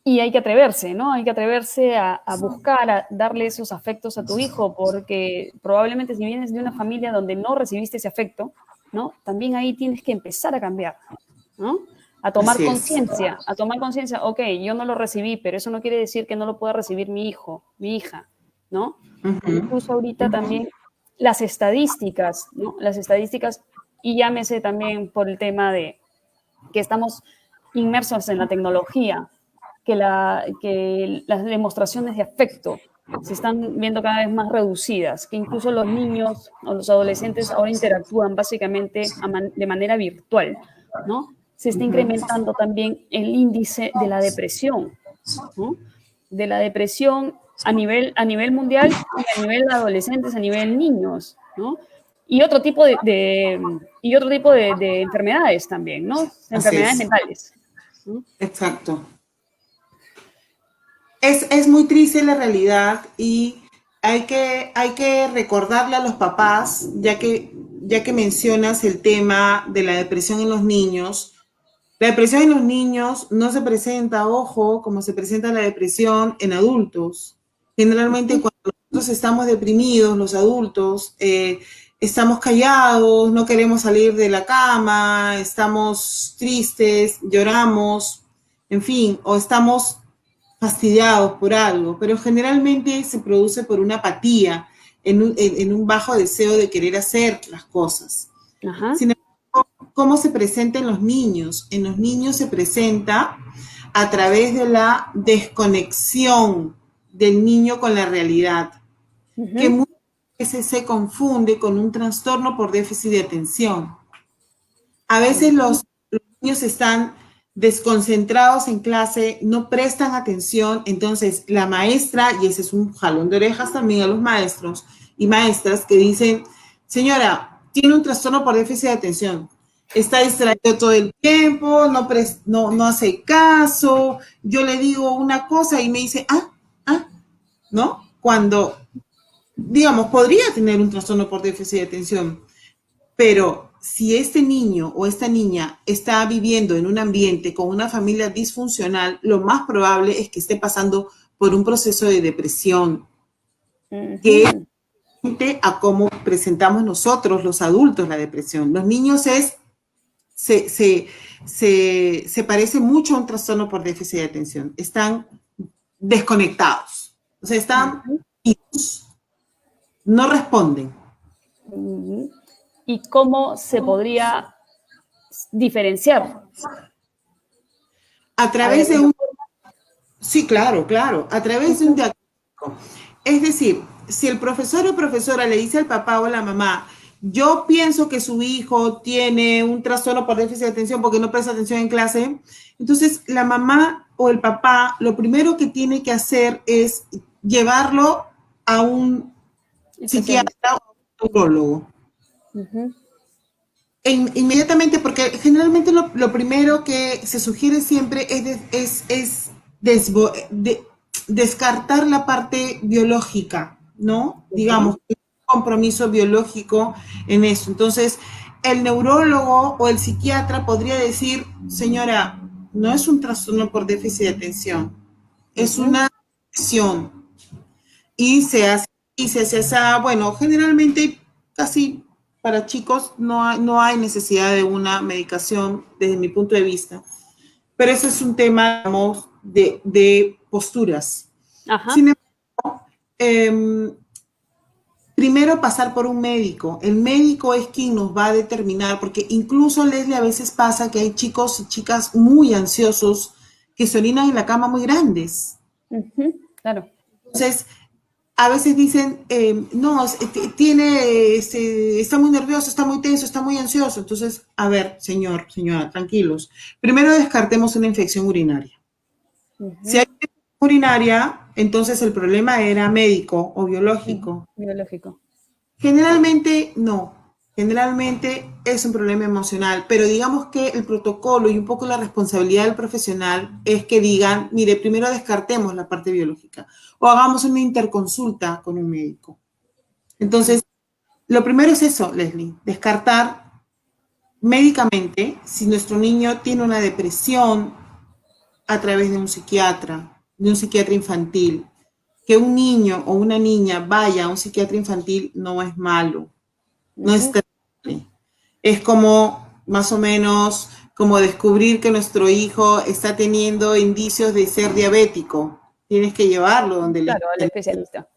Y hay que atreverse, ¿no? Hay que atreverse a buscar, a darle esos afectos a tu hijo, porque probablemente si vienes de una familia donde no recibiste ese afecto, ¿no? También ahí tienes que empezar a cambiar, ¿no? A tomar conciencia, ok, yo no lo recibí, pero eso no quiere decir que no lo pueda recibir mi hijo, mi hija, ¿no? Incluso ahorita también las estadísticas, ¿no? Las estadísticas, y llámese también por el tema de que estamos inmersos en la tecnología, que las demostraciones de afecto se están viendo cada vez más reducidas, que incluso los niños o los adolescentes ahora interactúan básicamente de manera virtual, ¿no? Se está incrementando también el índice de la depresión, ¿no? De la depresión a nivel mundial y a nivel de adolescentes, a nivel niños, ¿no? Y otro tipo de enfermedades también, ¿no? Enfermedades mentales, ¿no? Exacto. Es muy triste la realidad y hay que recordarle a los papás, ya que mencionas el tema de la depresión en los niños. La depresión en los niños no se presenta, ojo, como se presenta la depresión en adultos. Generalmente cuando nosotros estamos deprimidos, los adultos, estamos callados, no queremos salir de la cama, estamos tristes, lloramos, en fin, o estamos fastidiados por algo, pero generalmente se produce por una apatía, en un bajo deseo de querer hacer las cosas. Ajá. Sin embargo, ¿cómo se presenta en los niños? En los niños se presenta a través de la desconexión del niño con la realidad, que muchas veces se confunde con un trastorno por déficit de atención. A veces los niños están desconcentrados en clase, no prestan atención, entonces la maestra, y ese es un jalón de orejas también a los maestros y maestras que dicen, señora, tiene un trastorno por déficit de atención, está distraído todo el tiempo, no hace caso, yo le digo una cosa y me dice, ¿no? Cuando, digamos, podría tener un trastorno por déficit de atención, pero si este niño o esta niña está viviendo en un ambiente con una familia disfuncional, lo más probable es que esté pasando por un proceso de depresión, que es diferente a cómo presentamos nosotros, los adultos, la depresión. Los niños se parece mucho a un trastorno por déficit de atención. Están desconectados, o sea, están no responden. ¿Y cómo se podría diferenciar? A través de un... Sí, claro, a través de un diagnóstico. Es decir, si el profesor o profesora le dice al papá o a la mamá, yo pienso que su hijo tiene un trastorno por déficit de atención porque no presta atención en clase, entonces la mamá o el papá lo primero que tiene que hacer es llevarlo a un psiquiatra o un neurólogo. Inmediatamente, porque generalmente lo primero que se sugiere siempre es descartar la parte biológica, ¿no? Digamos, un compromiso biológico en eso. Entonces, el neurólogo o el psiquiatra podría decir, señora, no es un trastorno por déficit de atención, es una lesión. Y se hace esa, bueno, generalmente casi para chicos no hay necesidad de una medicación desde mi punto de vista, pero eso es un tema, digamos, de posturas. Ajá. Sin embargo, primero pasar por un médico. El médico es quien nos va a determinar, porque incluso, Leslie, a veces pasa que hay chicos y chicas muy ansiosos que se orinan en la cama muy grandes. Claro. Entonces, a veces dicen, no, está muy nervioso, está muy tenso, está muy ansioso. Entonces, a ver, señora, tranquilos. Primero descartemos una infección urinaria. Si hay infección urinaria, entonces el problema era médico o biológico. Biológico. Generalmente no. Generalmente es un problema emocional, pero digamos que el protocolo y un poco la responsabilidad del profesional es que digan, mire, primero descartemos la parte biológica o hagamos una interconsulta con un médico. Entonces, lo primero es eso, Leslie, descartar médicamente si nuestro niño tiene una depresión a través de un psiquiatra infantil. Que un niño o una niña vaya a un psiquiatra infantil no es malo, no es terrible. Es como, más o menos, como descubrir que nuestro hijo está teniendo indicios de ser diabético. Tienes que llevarlo donde Claro, al especialista.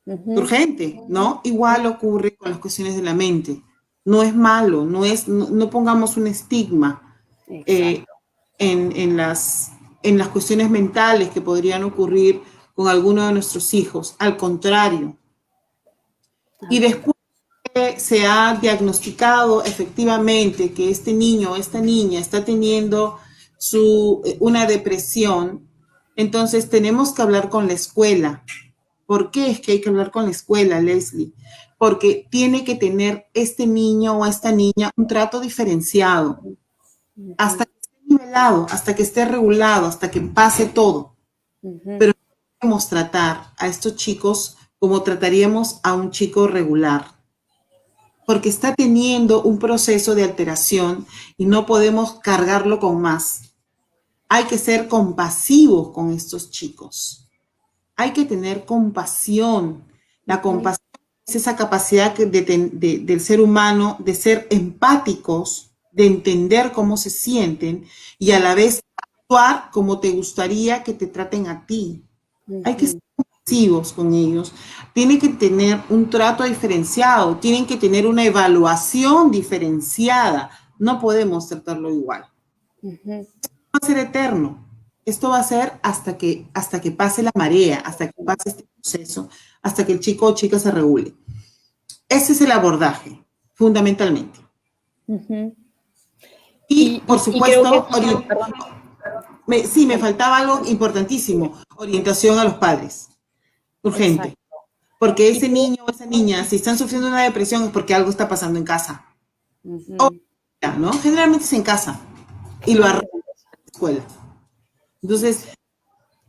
urgente, ¿no? Igual ocurre con las cuestiones de la mente. No es malo, no pongamos un estigma en las cuestiones mentales que podrían ocurrir con alguno de nuestros hijos. Al contrario. Y después que se ha diagnosticado efectivamente que este niño o esta niña está teniendo una depresión, entonces tenemos que hablar con la escuela. ¿Por qué es que hay que hablar con la escuela, Leslie? Porque tiene que tener este niño o esta niña un trato diferenciado, hasta que esté nivelado, hasta que esté regulado, hasta que pase todo. Pero no podemos tratar a estos chicos como trataríamos a un chico regular, porque está teniendo un proceso de alteración y no podemos cargarlo con más. Hay que ser compasivos con estos chicos. Hay que tener compasión. La compasión es esa capacidad del ser humano de ser empáticos, de entender cómo se sienten y a la vez actuar como te gustaría que te traten a ti. Hay que ser compasivos con ellos. Tienen que tener un trato diferenciado, tienen que tener una evaluación diferenciada. No podemos tratarlo igual. Va a ser eterno. Esto va a ser hasta que pase la marea, hasta que pase este proceso, hasta que el chico o chica se regule. Ese es el abordaje, fundamentalmente. Y por supuesto, me faltaba algo importantísimo, orientación a los padres, urgente. Exacto. Porque ese niño o esa niña, si están sufriendo una depresión es porque algo está pasando en casa. ¿No? Generalmente es en casa y lo arreglan en la escuela. Entonces,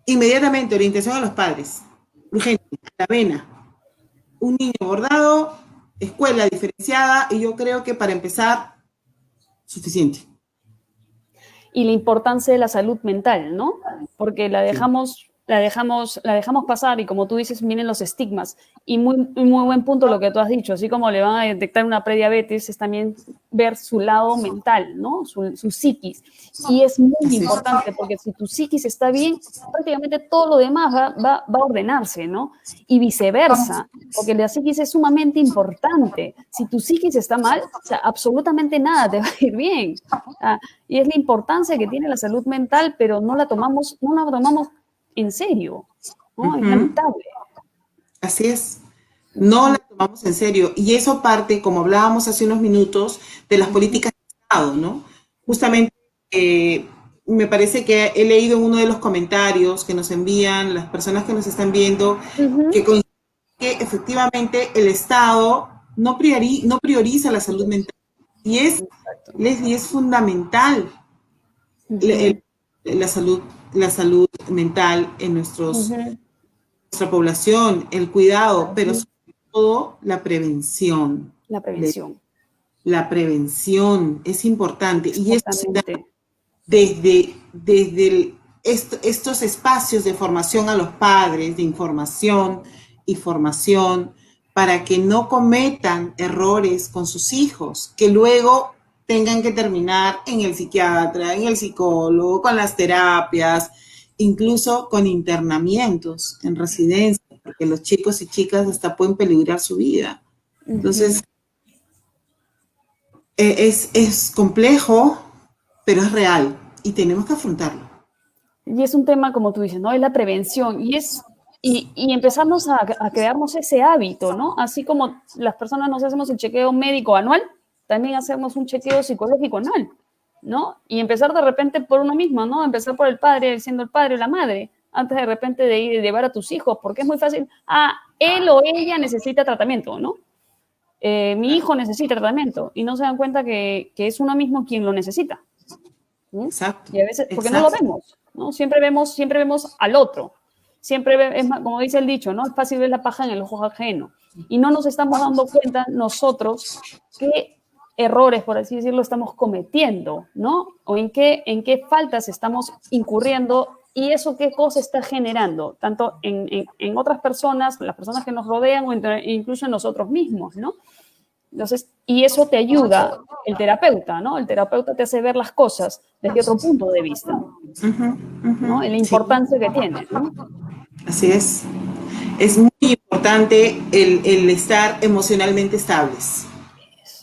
inmediatamente orientación a los padres, urgente, a la vena, un niño bordado, escuela diferenciada, y yo creo que para empezar, suficiente. Y la importancia de la salud mental, ¿no? Porque la dejamos pasar y como tú dices, vienen los estigmas. Y muy buen punto lo que tú has dicho, así como le van a detectar una prediabetes, es también ver su lado mental, ¿no? Su psiquis. Y es muy importante porque si tu psiquis está bien, prácticamente todo lo demás va a ordenarse, ¿no? Y viceversa, porque la psiquis es sumamente importante. Si tu psiquis está mal, o sea, absolutamente nada te va a ir bien. Y es la importancia que tiene la salud mental, pero no la tomamos en serio, ¿no? Es lamentable. Así es. No la tomamos en serio. Y eso parte, como hablábamos hace unos minutos, de las políticas de Estado, ¿no? Justamente, me parece que he leído en uno de los comentarios que nos envían las personas que nos están viendo, que efectivamente el Estado no prioriza la salud mental. Y Leslie, es fundamental la salud mental en nuestra población, el cuidado, pero sobre todo la prevención. La prevención. La prevención es importante. Y esto se da desde estos espacios de formación a los padres, de información y formación, para que no cometan errores con sus hijos, que luego tengan que terminar en el psiquiatra, en el psicólogo, con las terapias, incluso con internamientos en residencia, porque los chicos y chicas hasta pueden peligrar su vida. Entonces, es complejo, pero es real y tenemos que afrontarlo. Y es un tema, como tú dices, ¿no? Es la prevención y empezamos a crearnos ese hábito, ¿no? Así como las personas nos hacemos el chequeo médico anual, también hacemos un chequeo psicológico anual, ¿no? Y empezar de repente por uno mismo, ¿no? Empezar por el padre, siendo el padre o la madre, antes de repente de ir a llevar a tus hijos, porque es muy fácil, él o ella necesita tratamiento, ¿no? Mi hijo necesita tratamiento y no se dan cuenta que es uno mismo quien lo necesita. ¿Sí? Exacto. Y a veces, porque no lo vemos, ¿no? Siempre vemos al otro. Siempre, como dice el dicho, ¿no? Es fácil ver la paja en el ojo ajeno. Y no nos estamos dando cuenta nosotros qué errores, por así decirlo, estamos cometiendo, ¿no? O en qué faltas estamos incurriendo y eso qué cosa está generando, tanto en otras personas, las personas que nos rodean o incluso en nosotros mismos, ¿no? Entonces, y eso te ayuda el terapeuta, ¿no? El terapeuta te hace ver las cosas desde otro punto de vista, ¿no? Y la importancia que tiene, ¿no? Así es. Es muy importante el estar emocionalmente estables.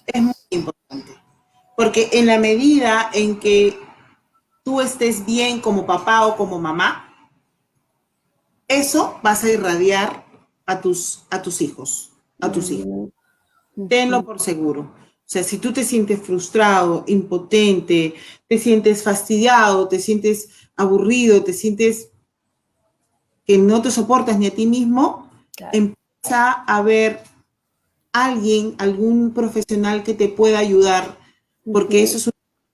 Es muy importante. Porque en la medida en que tú estés bien como papá o como mamá, eso vas a irradiar a tus hijos, a tus hijos. Tenlo por seguro. O sea, si tú te sientes frustrado, impotente, te sientes fastidiado, te sientes aburrido, te sientes que no te soportas ni a ti mismo, claro, empieza a ver alguien, algún profesional que te pueda ayudar, porque eso es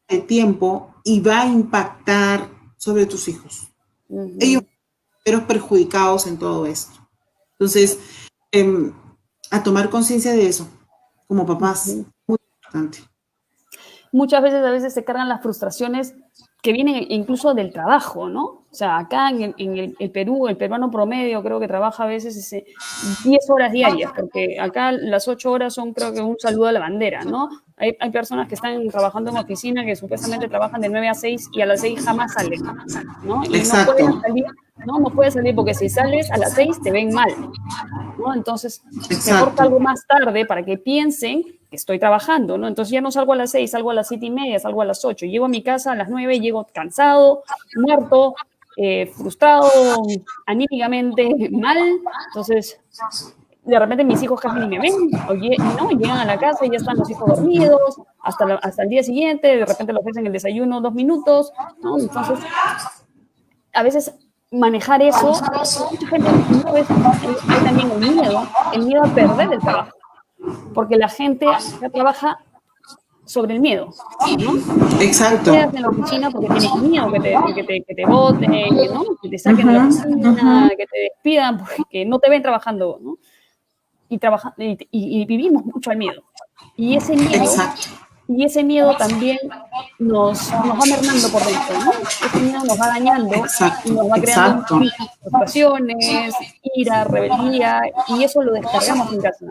un tiempo y va a impactar sobre tus hijos. Ellos son los perjudicados en todo esto. Entonces, a tomar conciencia de eso, como papás, muy importante. Muchas veces se cargan las frustraciones que vienen incluso del trabajo, ¿no? O sea, acá en el Perú, el peruano promedio creo que trabaja a veces 10 horas diarias, porque acá las 8 horas son creo que un saludo a la bandera, ¿no? Hay personas que están trabajando en oficina que supuestamente trabajan de 9 a 6 y a las 6 jamás salen, ¿no? Y exacto. no puedes salir porque si sales a las 6 te ven mal, ¿no? Entonces, mejor salgo más tarde para que piensen que estoy trabajando, ¿no? Entonces ya no salgo a las 6, salgo a las 7:30, salgo a las 8. Llego a mi casa a las 9, llego cansado, muerto, frustrado, anímicamente mal. Entonces, de repente mis hijos casi ni me ven, ¿no? Llegan a la casa y ya están los hijos dormidos, hasta el día siguiente, de repente le ofrecen el desayuno 2 minutos, ¿no? Entonces, a veces manejar eso, mucha gente no es, hay también el miedo a perder el trabajo, porque la gente ya trabaja sobre el miedo, ¿no? Exacto. Te quedas en la oficina porque tienes miedo que te boten, ¿no? Que te saquen de la oficina, que te despidan porque no te ven trabajando, ¿no? Y vivimos mucho al miedo. Y ese miedo, ese miedo también nos va mermando por dentro, ¿no? Ese miedo nos va dañando y nos va creando frustraciones, ira, rebeldía, y eso lo descargamos en casa.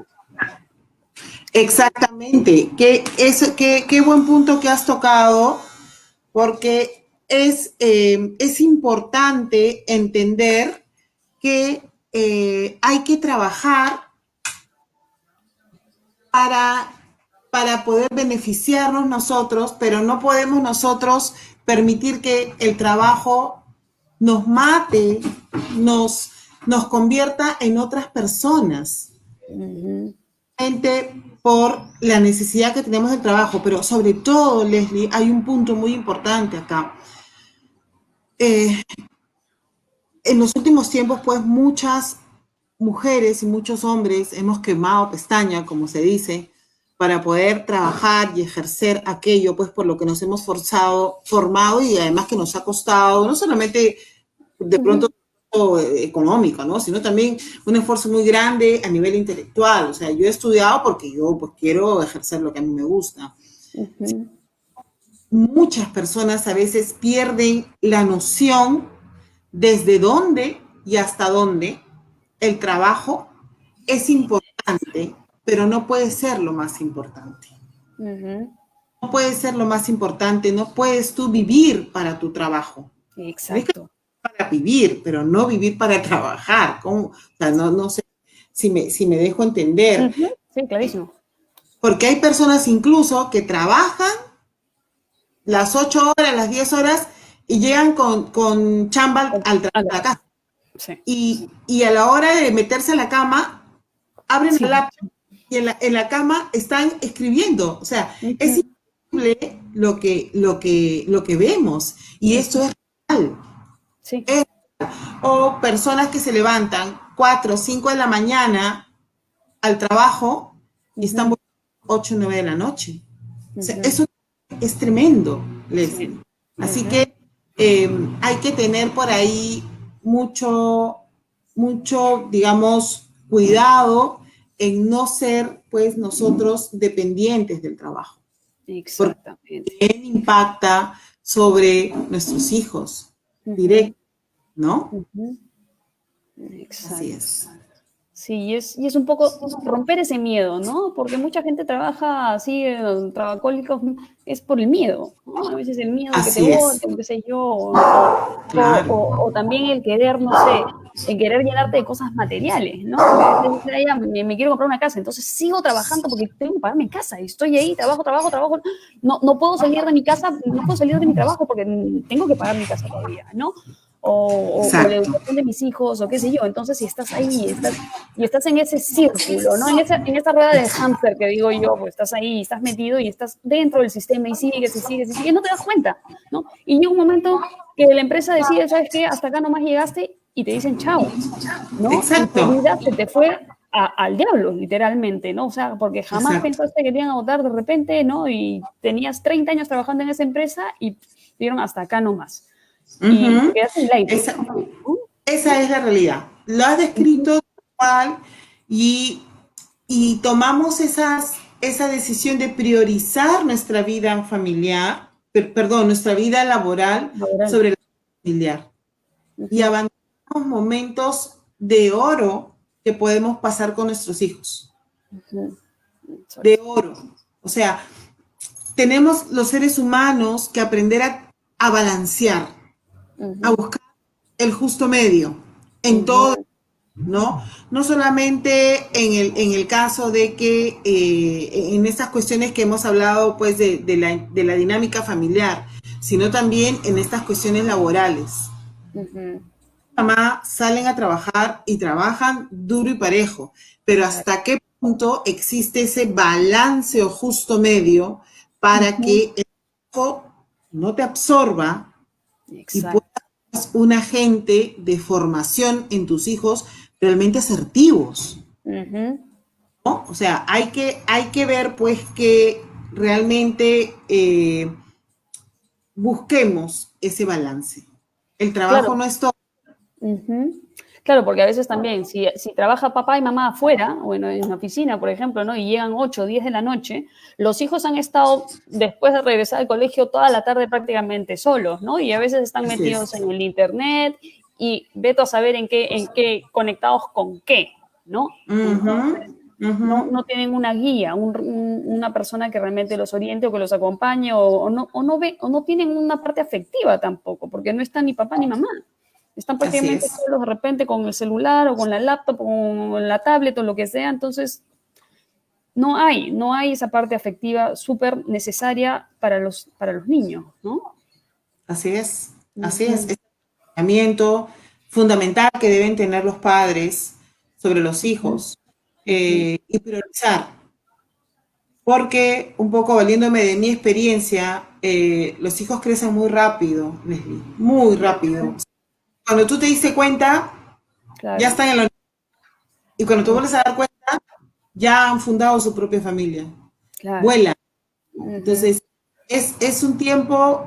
Exactamente. Qué buen punto que has tocado, porque es importante entender que hay que trabajar para poder beneficiarnos nosotros, pero no podemos nosotros permitir que el trabajo nos mate, nos convierta en otras personas. Por la necesidad que tenemos del trabajo, pero sobre todo, Leslie, hay un punto muy importante acá. En los últimos tiempos, pues, muchas mujeres y muchos hombres hemos quemado pestaña, como se dice, para poder trabajar y ejercer aquello, pues, por lo que nos hemos formado y además que nos ha costado, no solamente de pronto económico, ¿no? Sino también un esfuerzo muy grande a nivel intelectual. O sea, yo he estudiado porque yo pues quiero ejercer lo que a mí me gusta. Muchas personas a veces pierden la noción desde dónde y hasta dónde el trabajo es importante importante, pero no puede ser lo más importante. Ujú. No puede ser lo más importante, no puedes tú vivir para tu trabajo. Tienes que Exacto. vivir para vivir, pero no vivir para trabajar. ¿Cómo? O sea, no sé si me dejo entender. Ujú. Sí, clarísimo. Porque hay personas incluso que trabajan las 8 horas, las 10 horas y llegan con chamba A a la la casa. casa. Sí. Y a la hora de meterse a la cama, abren la Sí. laptop y en la cama están escribiendo. O sea, es Ujú. increíble lo que vemos. Y esto Ujú. es real. Sí. Es- o personas que se levantan 4 o 5 de la mañana al trabajo y están Ujú. volviendo 8 o 9 de la noche. O sea, Ujú. eso es tremendo, Sí. Leslie. Así Ujú. que hay que tener por ahí mucho, digamos, cuidado en no ser, pues, nosotros dependientes del trabajo, porque Exactamente. también impacta sobre nuestros hijos, Ujú. directo, ¿no? Ujú. Así Exacto. es. Sí, y es un poco romper ese miedo, ¿no? Porque mucha gente trabaja así, trabajólicos, es por el miedo, ¿no? A veces el miedo a que te Así es. voten, qué sé yo, o Claro. también el querer, no sé, el querer llenarte de cosas materiales, ¿no? Porque a veces dices, "Ay, ya, me quiero comprar una casa, entonces sigo trabajando porque tengo que pagar mi casa, y estoy ahí, trabajo, trabajo, trabajo, no puedo salir de mi casa, no puedo salir de mi trabajo porque tengo que pagar mi casa todavía, ¿no? O la Exacto. educación de mis hijos, o qué sé yo. Entonces, si estás ahí, estás en ese círculo, ¿no? En esa rueda de hámster que digo yo, pues estás ahí, estás metido y estás dentro del sistema y sigues y sigues y sigues, no te das cuenta, ¿no? Y llega un momento que la empresa decide, ¿sabes qué? Hasta acá nomás llegaste y te dicen chao, ¿no? Y tu Exacto. vida se te fue al diablo, literalmente, ¿no? O sea, porque jamás Exacto. pensaste que te iban a votar de repente, ¿no? Y tenías 30 años trabajando en esa empresa y dieron hasta acá nomás. Y te Ujú. quedas en el aire, Esa, ¿no? esa es la realidad. Lo has Ujú. descrito tal y, y tomamos esa decisión de priorizar nuestra vida familiar, perdón, nuestra vida laboral Laboral. sobre la familiar. Y Ujú. abandonamos momentos de oro que podemos pasar con nuestros hijos. Ujú. De Exacto. oro. O sea, tenemos los seres humanos que aprender a balancear, a Ujú. buscar el justo medio en todo, Ujú. ¿no? No solamente en el caso de que en estas cuestiones que hemos hablado, pues, de la dinámica familiar, sino también en estas cuestiones laborales. Ujú. Mamá salen a trabajar y trabajan duro y parejo, pero Claro. ¿hasta qué punto existe ese balance o justo medio para Ujú. que el hijo no te absorba y puedas Exacto. ser un agente de formación en tus hijos realmente asertivos, Ujú. ¿no? O sea, hay que ver pues que realmente busquemos ese balance. El trabajo Claro. no es todo. Ujú. Claro, porque a veces también, si trabaja papá y mamá afuera, bueno, en la oficina, por ejemplo, ¿no? Y llegan 8 o 10 de la noche, los hijos han estado, después de regresar al colegio, toda la tarde prácticamente solos, ¿no? Y a veces están Así metidos es. en el internet y veto a saber en qué conectados con qué, ¿no? Ujú, Entonces, ujú. no tienen una guía, una persona que realmente los oriente o que los acompañe, o no tienen una parte afectiva tampoco, porque no está ni papá ni mamá. Están Así prácticamente es. solos de repente con el celular o con la laptop o con la tablet o lo que sea, entonces no hay esa parte afectiva súper necesaria para los niños, ¿no? Así es. Así es. Ujú. Es el acompañamiento fundamental que deben tener los padres sobre los Ujú. hijos Ujú. y priorizar. Porque, un poco valiéndome de mi experiencia, los hijos crecen muy rápido, Leslie, muy rápido. Cuando tú te diste cuenta, ya Claro. están en la... Y cuando te vuelves a dar cuenta, ya han fundado su propia familia. Claro. Vuelan. Ujú. Entonces, es un tiempo,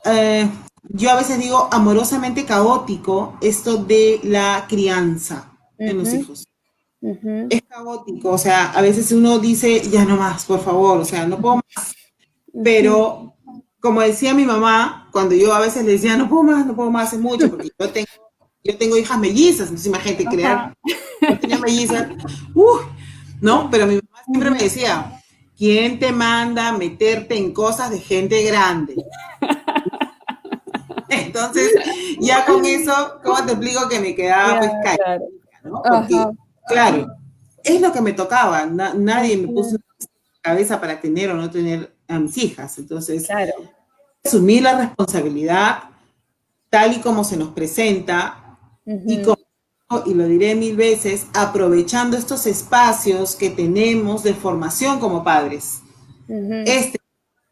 eh, yo a veces digo amorosamente caótico, esto de la crianza en los Ujú. hijos. Ujú. Es caótico, o sea, a veces uno dice, ya no más, por favor, o sea, no puedo más. Ujú. Pero, como decía mi mamá, cuando yo a veces le decía, no puedo más, no puedo más, hace mucho, porque yo tengo hijas mellizas, entonces imagínate crear Ajá. yo tenía mellizas, ¿no? Pero mi mamá siempre me decía, ¿quién te manda a meterte en cosas de gente grande? Entonces, ya con eso, ¿cómo te explico que me quedaba Ya, pues callada, claro. ¿no? Porque, Ajá. claro, es lo que me tocaba. Nadie me puso Ujú. en la cabeza para tener o no tener a mis hijas. Entonces, Claro. asumir la responsabilidad tal y como se nos presenta y, Ujú, y lo diré mil veces, aprovechando estos espacios que tenemos de formación como padres. ujú, Este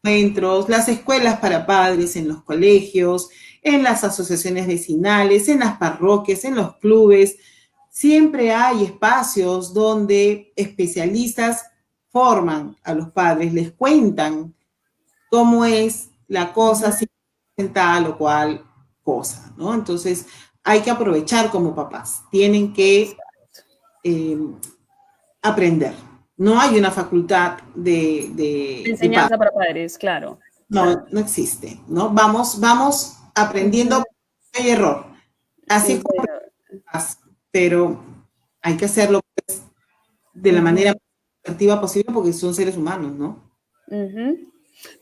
encuentros, las escuelas para padres en los colegios, en las asociaciones vecinales, en las parroquias, en los clubes. Siempre hay espacios donde especialistas forman a los padres, les cuentan cómo es la cosa, ujú. si es tal o cual cosa, ¿no? Entonces, hay que aprovechar como papás. Tienen que eh, aprender. No hay una facultad de padres. Enseñanza para padres, claro. No, no existe, ¿no? Vamos aprendiendo Ujú. y error. Así es Sí, como pero, aprendes, pero hay que hacerlo pues, de la manera ujú, más asertiva posible porque son seres humanos, ¿no? ujú.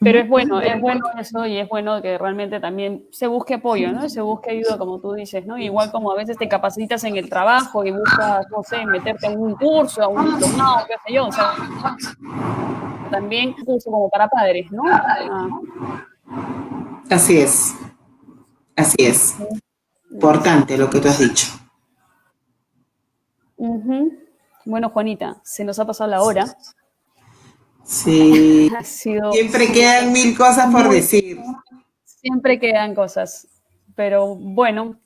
Pero Ujú. es bueno eso y es bueno que realmente también se busque apoyo, ¿no? Se busque ayuda, como tú dices, ¿no? Igual como a veces te capacitas en el trabajo y buscas, no sé, meterte en un curso, a un diplomado, qué sé yo, o sea, también un curso como para padres, ¿no? Ah, Así es, así es. ujú, listo. Importante lo que tú has dicho. Ujú. Bueno, Juanita, se nos ha pasado la hora. Sí, Ha sido siempre quedan mil cosas por muy, decir. siempre quedan cosas, pero bueno,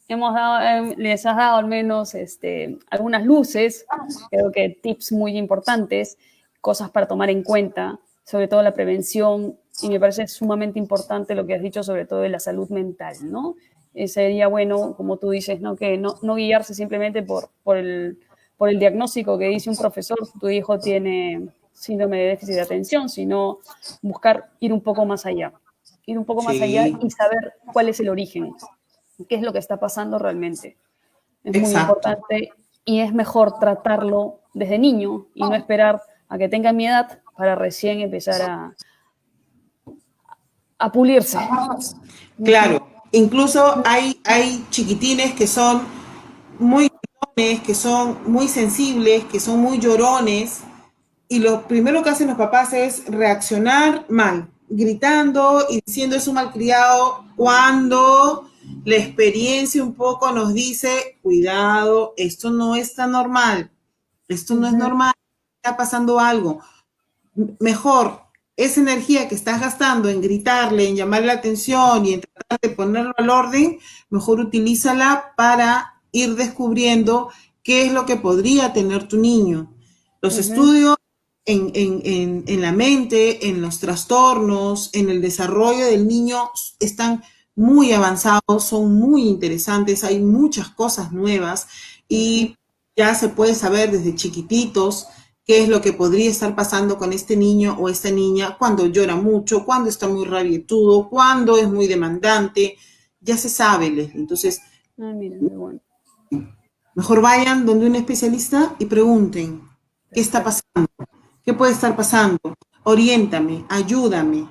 les has dado al menos algunas luces, creo que tips muy importantes, cosas para tomar en cuenta, sobre todo la prevención, y me parece sumamente importante lo que has dicho sobre todo de la salud mental, ¿no? Sería bueno, como tú dices, ¿no? Que no guiarse simplemente por el diagnóstico que dice un profesor, tu hijo tiene síndrome de déficit de atención, sino buscar ir un poco más allá, ir un poco más allá Sí, y saber cuál es el origen, qué es lo que está pasando realmente. Es muy exacto. importante y es mejor tratarlo desde niño y no esperar a que tenga mi edad para recién empezar a pulirse. Claro, incluso hay chiquitines que son muy llorones, que son muy sensibles, que son muy llorones, y lo primero que hacen los papás es reaccionar mal, gritando y diciendo es un malcriado, cuando la experiencia un poco nos dice, cuidado, esto no está normal, esto no es Ujú, normal, está pasando algo. Mejor esa energía que estás gastando en gritarle, en llamar la atención y en tratar de ponerlo al orden, mejor utilízala para ir descubriendo qué es lo que podría tener tu niño. Los ujú, estudios en la mente, en los trastornos, en el desarrollo del niño están muy avanzados, son muy interesantes, hay muchas cosas nuevas ujú, y ya se puede saber desde chiquititos qué es lo que podría estar pasando con este niño o esta niña cuando llora mucho, cuando está muy rabietudo, cuando es muy demandante. Ya se sabe, Leslie. Entonces, ah, mira, qué bueno. mejor vayan donde un especialista y pregunten qué está Perfecto. pasando, qué puede estar pasando. Oriéntame, ayúdame.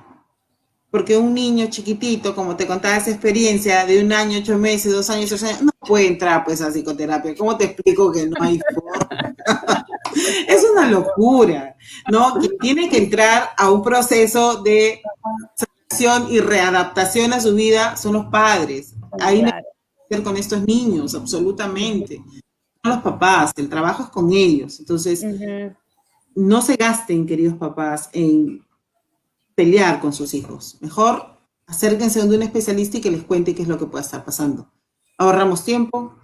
Porque un niño chiquitito, como te contaba esa experiencia de 1 año, 8 meses, 2 años, 3 años, no puede entrar pues a psicoterapia. ¿Cómo te explico que no hay forma? Es una locura, ¿no? Quien tiene que entrar a un proceso de acción y readaptación a su vida son los padres. Hay nada Claro. que hacer con estos niños, Ujú, absolutamente. No los papás, el trabajo es con ellos. Entonces, ujú, no se gasten, queridos papás, en pelear con sus hijos. Mejor acérquense donde un especialista y que les cuente qué es lo que puede estar pasando. Ahorramos tiempo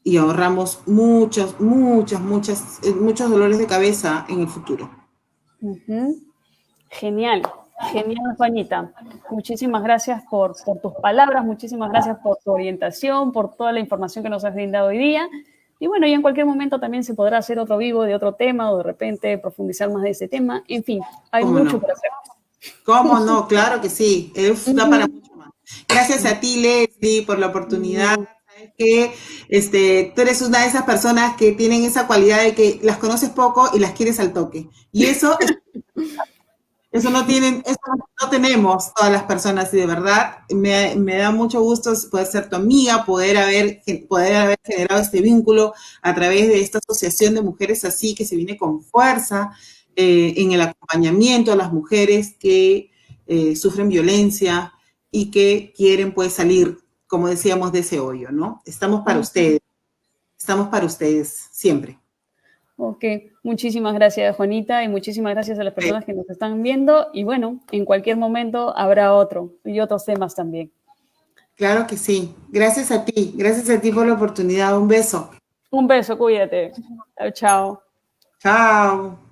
y ahorramos muchos dolores de cabeza en el futuro. ujú. Genial, genial, Juanita. Muchísimas gracias por tus palabras, muchísimas gracias por tu orientación, por toda la información que nos has brindado hoy día. Y bueno, ya en cualquier momento también se podrá hacer otro vivo de otro tema o de repente profundizar más de ese tema. En fin, hay ¿Cómo mucho no? por hacer. ¿Cómo no? Claro que sí. Da para Ujú. mucho más. Gracias a ti, Leslie, por la oportunidad. No, que tú eres una de esas personas que tienen esa cualidad de que las conoces poco y las quieres al toque. Y eso no tienen, eso no tenemos todas las personas y de verdad me da mucho gusto poder ser tu amiga, poder haber generado este vínculo a través de esta asociación de mujeres así que se viene con fuerza en el acompañamiento a las mujeres que sufren violencia y que quieren pues salir, como decíamos, de ese hoyo, ¿no? Estamos para ustedes siempre. Ok, muchísimas gracias, Juanita, y muchísimas gracias a las personas que nos están viendo. Y bueno, en cualquier momento habrá otro y otros temas también. Claro que sí. Gracias a ti por la oportunidad. Un beso. Un beso, cuídate. Chao, chao. Chao.